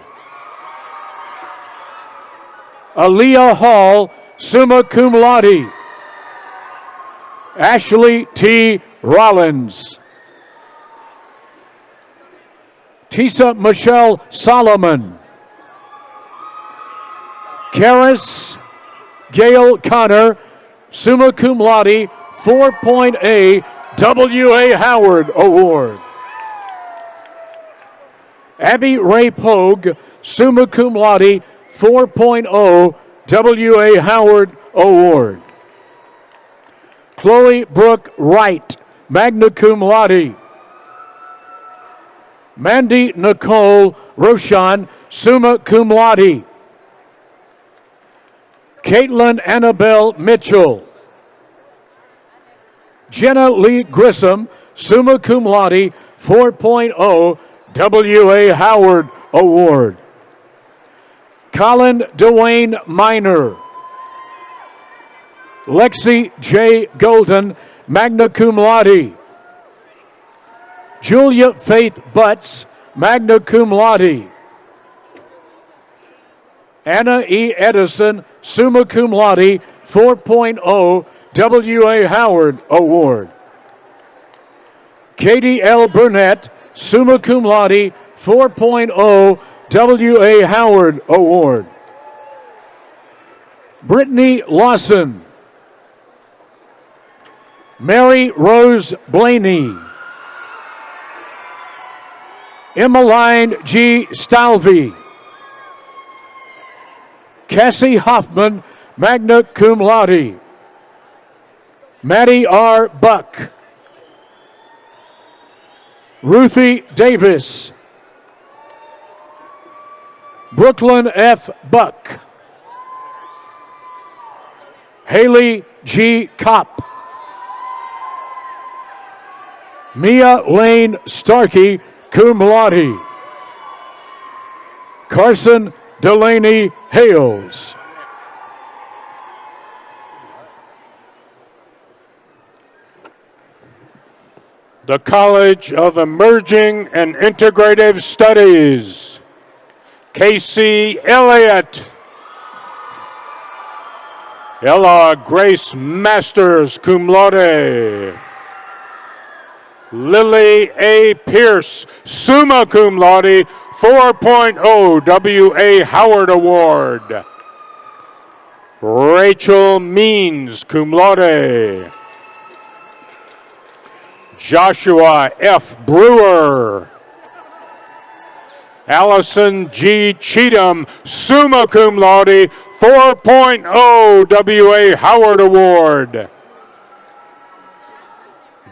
Aaliyah Hall, summa cum laude. Ashley T. Rollins. Tisa Michelle Solomon. Karis Gail Connor, summa cum laude, 4.A W.A. Howard Award. Abby Ray Pogue, summa cum laude, 4.0 W.A. Howard Award. Chloe Brooke Wright, magna cum laude. Mandy Nicole Roshan, summa cum laude. Caitlin Annabelle Mitchell. Jenna Lee Grissom, summa cum laude, 4.0 W.A. Howard Award. Colin Dwayne Minor. Lexi J. Golden, magna cum laude. Julia Faith Butts, magna cum laude. Anna E. Edison, summa cum laude, 4.0 W.A. Howard Award. Katie L. Burnett, summa cum laude, 4.0 W.A. Howard Award. Brittany Lawson. Mary Rose Blaney. Emmeline G. Stalvey. Cassie Hoffman, magna cum laude. Maddie R. Buck. Ruthie Davis. Brooklyn F. Buck. Haley G. Kopp. Mia Lane Starkey, cum laude. Carson Delaney Hales. The College of Emerging and Integrative Studies. Casey Elliott. Ella Grace Masters, cum laude. Lily A. Pierce, summa cum laude, 4.0 W.A. Howard Award. Rachel Means, cum laude. Joshua F. Brewer. Allison G. Cheatham, summa cum laude, 4.0 W.A. Howard Award.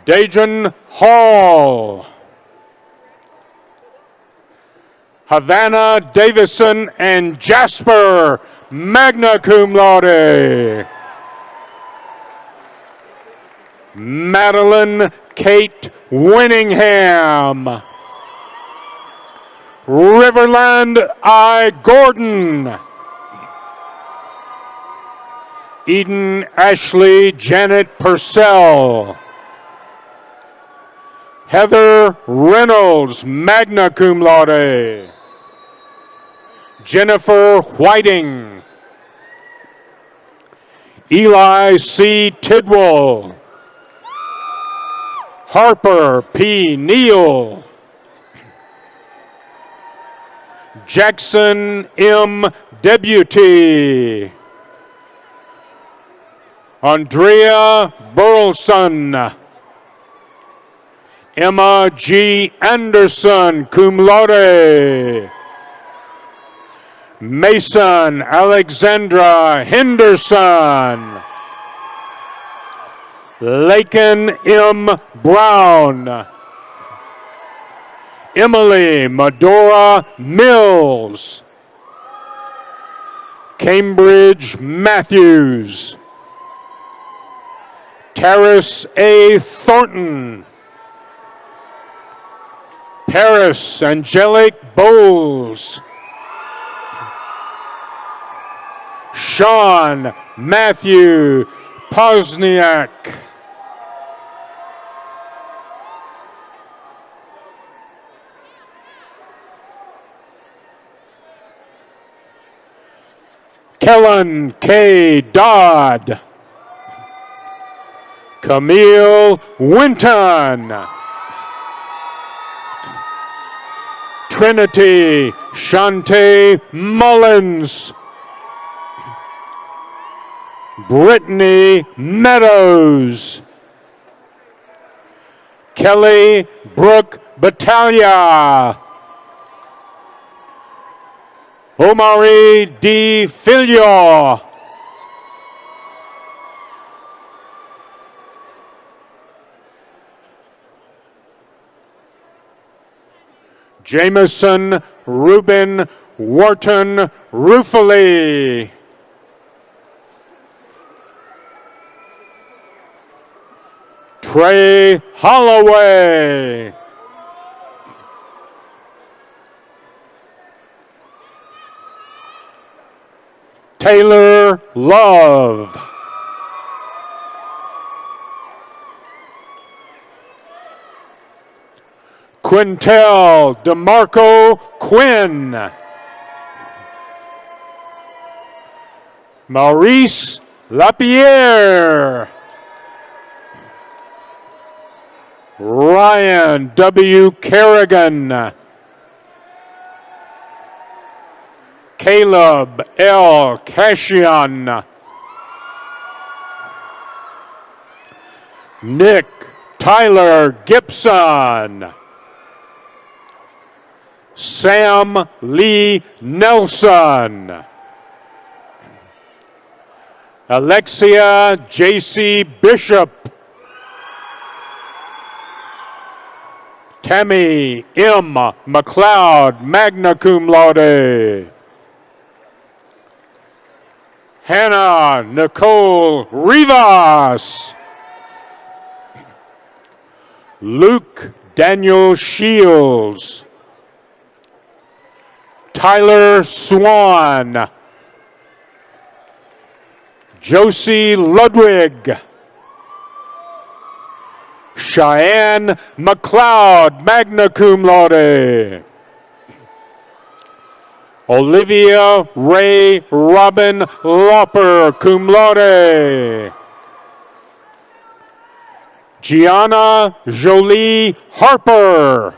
Dejan Hall. Havana Davison and Jasper, magna cum laude. Madeline Kate Winningham. Riverland I. Gordon. Eden Ashley Janet Purcell. Heather Reynolds, magna cum laude. Jennifer Whiting. Eli C. Tidwell. Harper P. Neal. Jackson M. Deputy. Andrea Burleson. Emma G. Anderson, cum laude. Mason Alexandra Henderson. Laken M. Brown. Emily Medora Mills. Cambridge Matthews. Terrace A. Thornton. Paris Angelic Bowles. Sean Matthew Pozniak. Kellen K. Dodd. Camille Winton. Trinity Shantae Mullins. Brittany Meadows. Kelly Brooke Battaglia. Omari D. Filio. Jameson Ruben Wharton Ruffali. Trey Holloway. Taylor Love. Quintel DeMarco Quinn. Maurice Lapierre. Ryan W. Kerrigan. Caleb L. Cashion. Nick Tyler Gibson. Sam Lee Nelson. Alexia J.C. Bishop. Tammy M. McLeod, magna cum laude. Hannah Nicole Rivas. Luke Daniel Shields. Tyler Swan. Josie Ludwig. Cheyenne McLeod, magna cum laude. Olivia Ray Robin Lauper, cum laude. Gianna Jolie Harper.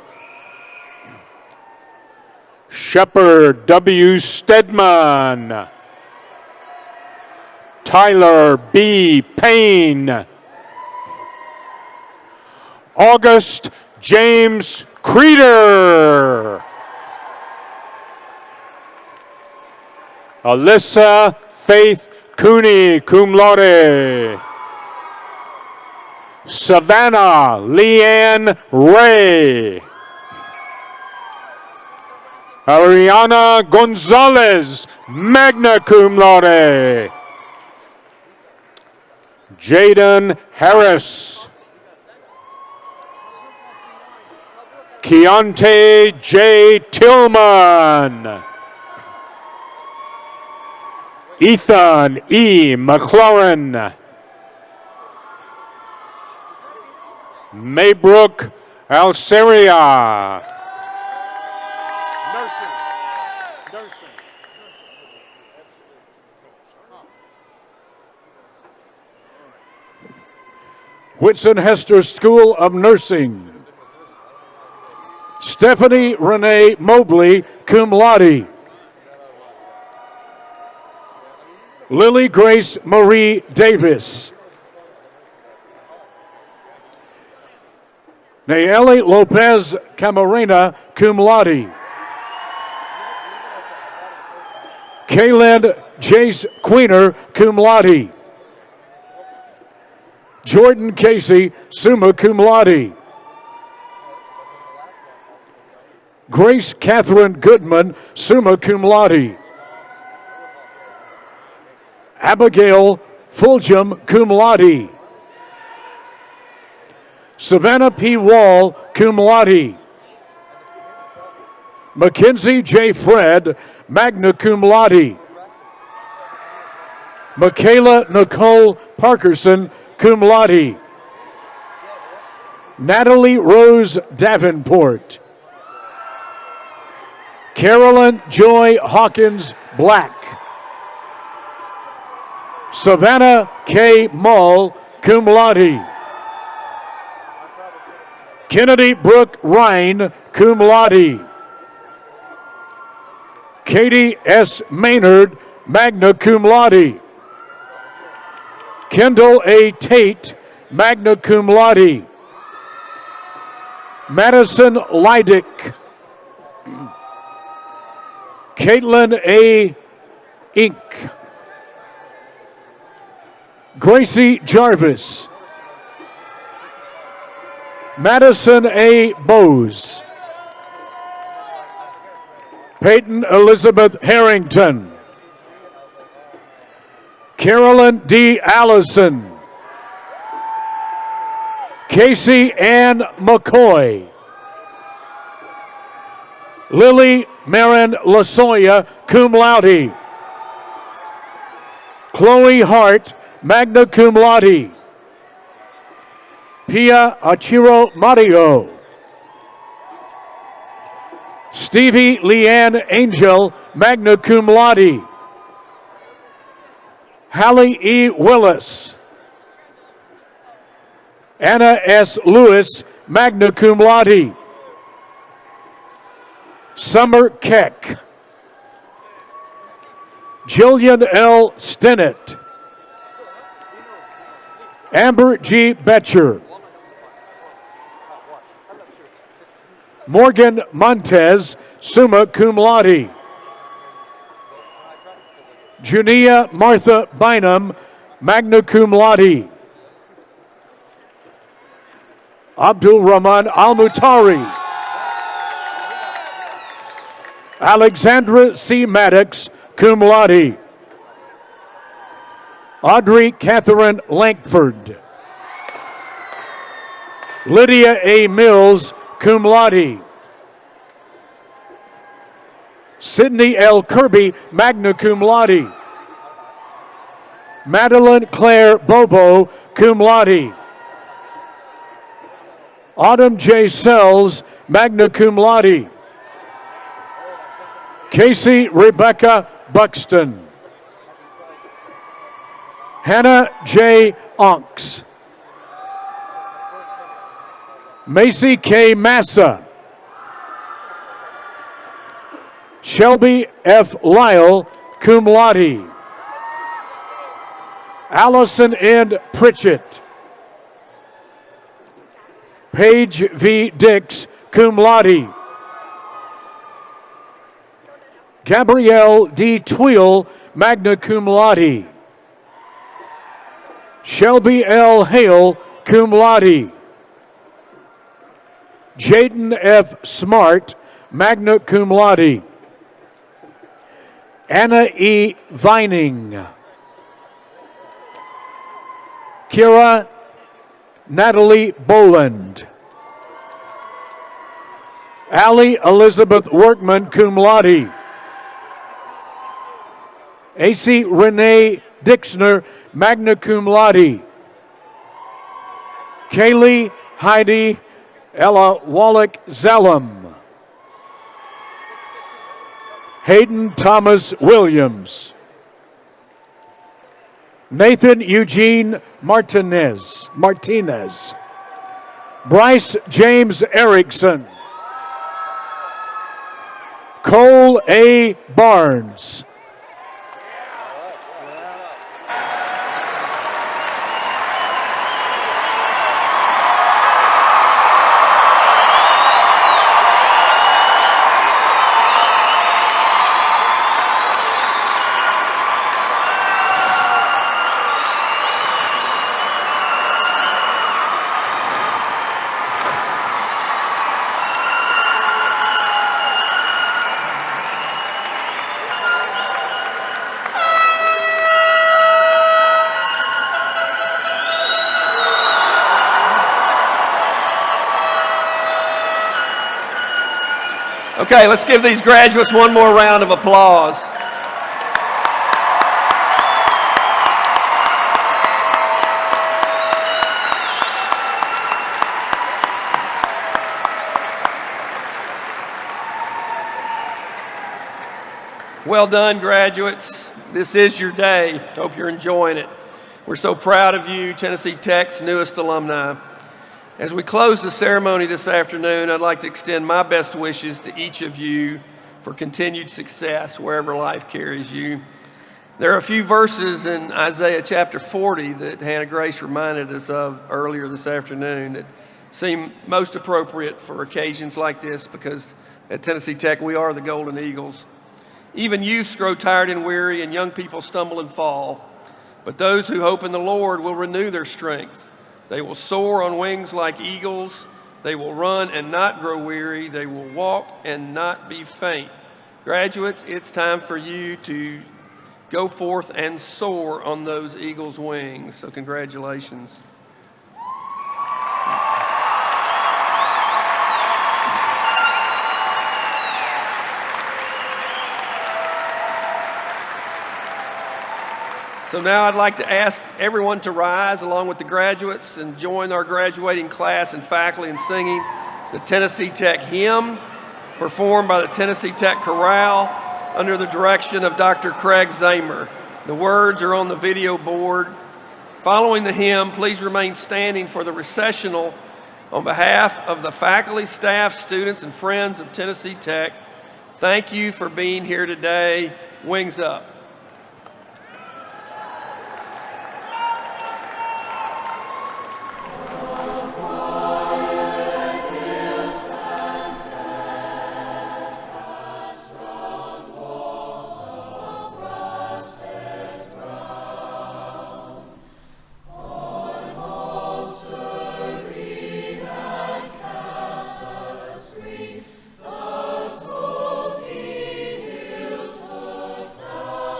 Shepard W. Stedman. Tyler B. Payne. August James Creeder. Alyssa Faith Cooney, cum laude. Savannah Leanne Ray. Ariana Gonzalez, magna cum laude. Jaden Harris. Keontae J. Tillman. Ethan E. McLaurin. Maybrook Alceria. Whitson Hester School of Nursing. Stephanie Renee Mobley, cum laude. Lily Grace Marie Davis. Nayeli Lopez Camarena, cum laude. Kaylin Jace Queener, cum laude. Jordan Casey, summa cum laude. Grace Catherine Goodman, summa cum laude. Abigail Fulgham, cum laude. Savannah P. Wall, cum laude. Mackenzie J. Fred, magna cum laude. Michaela Nicole Parkerson, cum laude. Natalie Rose Davenport. Carolyn Joy Hawkins Black. Savannah K. Mull, cum laude. Kennedy Brooke Ryan, cum laude. Katie S. Maynard, magna cum laude. Kendall A. Tate, magna cum laude. Madison Leidick. Caitlin A. Inc. Gracie Jarvis. Madison A. Bose. Peyton Elizabeth Harrington. Carolyn D. Allison. Casey Ann McCoy. Lily Marin Lasoya, cum laude. Chloe Hart, magna cum laude. Pia Achiro Mario. Stevie Leanne Angel, magna cum laude. Hallie E. Willis. Anna S. Lewis, magna cum laude. Summer Keck. Jillian L. Stinnett. Amber G. Betcher. Morgan Montez, summa cum laude. Junia Martha Bynum, magna cum laude. Abdul Rahman Al-Mutari. Alexandra C. Maddox, cum laude. Audrey Catherine Lankford. Lydia A. Mills, cum laude. Sydney L. Kirby, magna cum laude. Madeline Claire Bobo, cum laude. Autumn J. Sells, magna cum laude. Casey Rebecca Buxton. Hannah J. Onks. Macy K. Massa. Shelby F. Lyle, cum laude. Allison N. Pritchett. Paige V. Dix, cum laude. Gabrielle D. Tweel, magna cum laude. Shelby L. Hale, cum laude. Jaden F. Smart, magna cum laude. Anna E. Vining. Kira Natalie Boland. Allie Elizabeth Workman, cum laude. A.C. Renee Dixner, magna cum laude. Kaylee Heidi Ella Wallach Zellum. Hayden Thomas Williams. Nathan Eugene Martinez. Bryce James Erickson. Cole A. Barnes. Okay, let's give these graduates one more round of applause. Well done, graduates. This is your day. Hope you're enjoying it. We're so proud of you, Tennessee Tech's newest alumni. As we close the ceremony this afternoon, I'd like to extend my best wishes to each of you for continued success wherever life carries you. There are a few verses in Isaiah chapter 40 that Hannah Grace reminded us of earlier this afternoon that seem most appropriate for occasions like this, because at Tennessee Tech we are the Golden Eagles. Even youths grow tired and weary, and young people stumble and fall. But those who hope in the Lord will renew their strength. They will soar on wings like eagles. They will run and not grow weary. They will walk and not be faint. Graduates, it's time for you to go forth and soar on those eagles' wings. So congratulations. So now I'd like to ask everyone to rise along with the graduates and join our graduating class and faculty in singing the Tennessee Tech hymn, performed by the Tennessee Tech Chorale under the direction of Dr. Craig Zamer. The words are on the video board. Following the hymn, please remain standing for the recessional on behalf of the faculty, staff, students, and friends of Tennessee Tech. Thank you for being here today. Wings up. The smoky hills look down.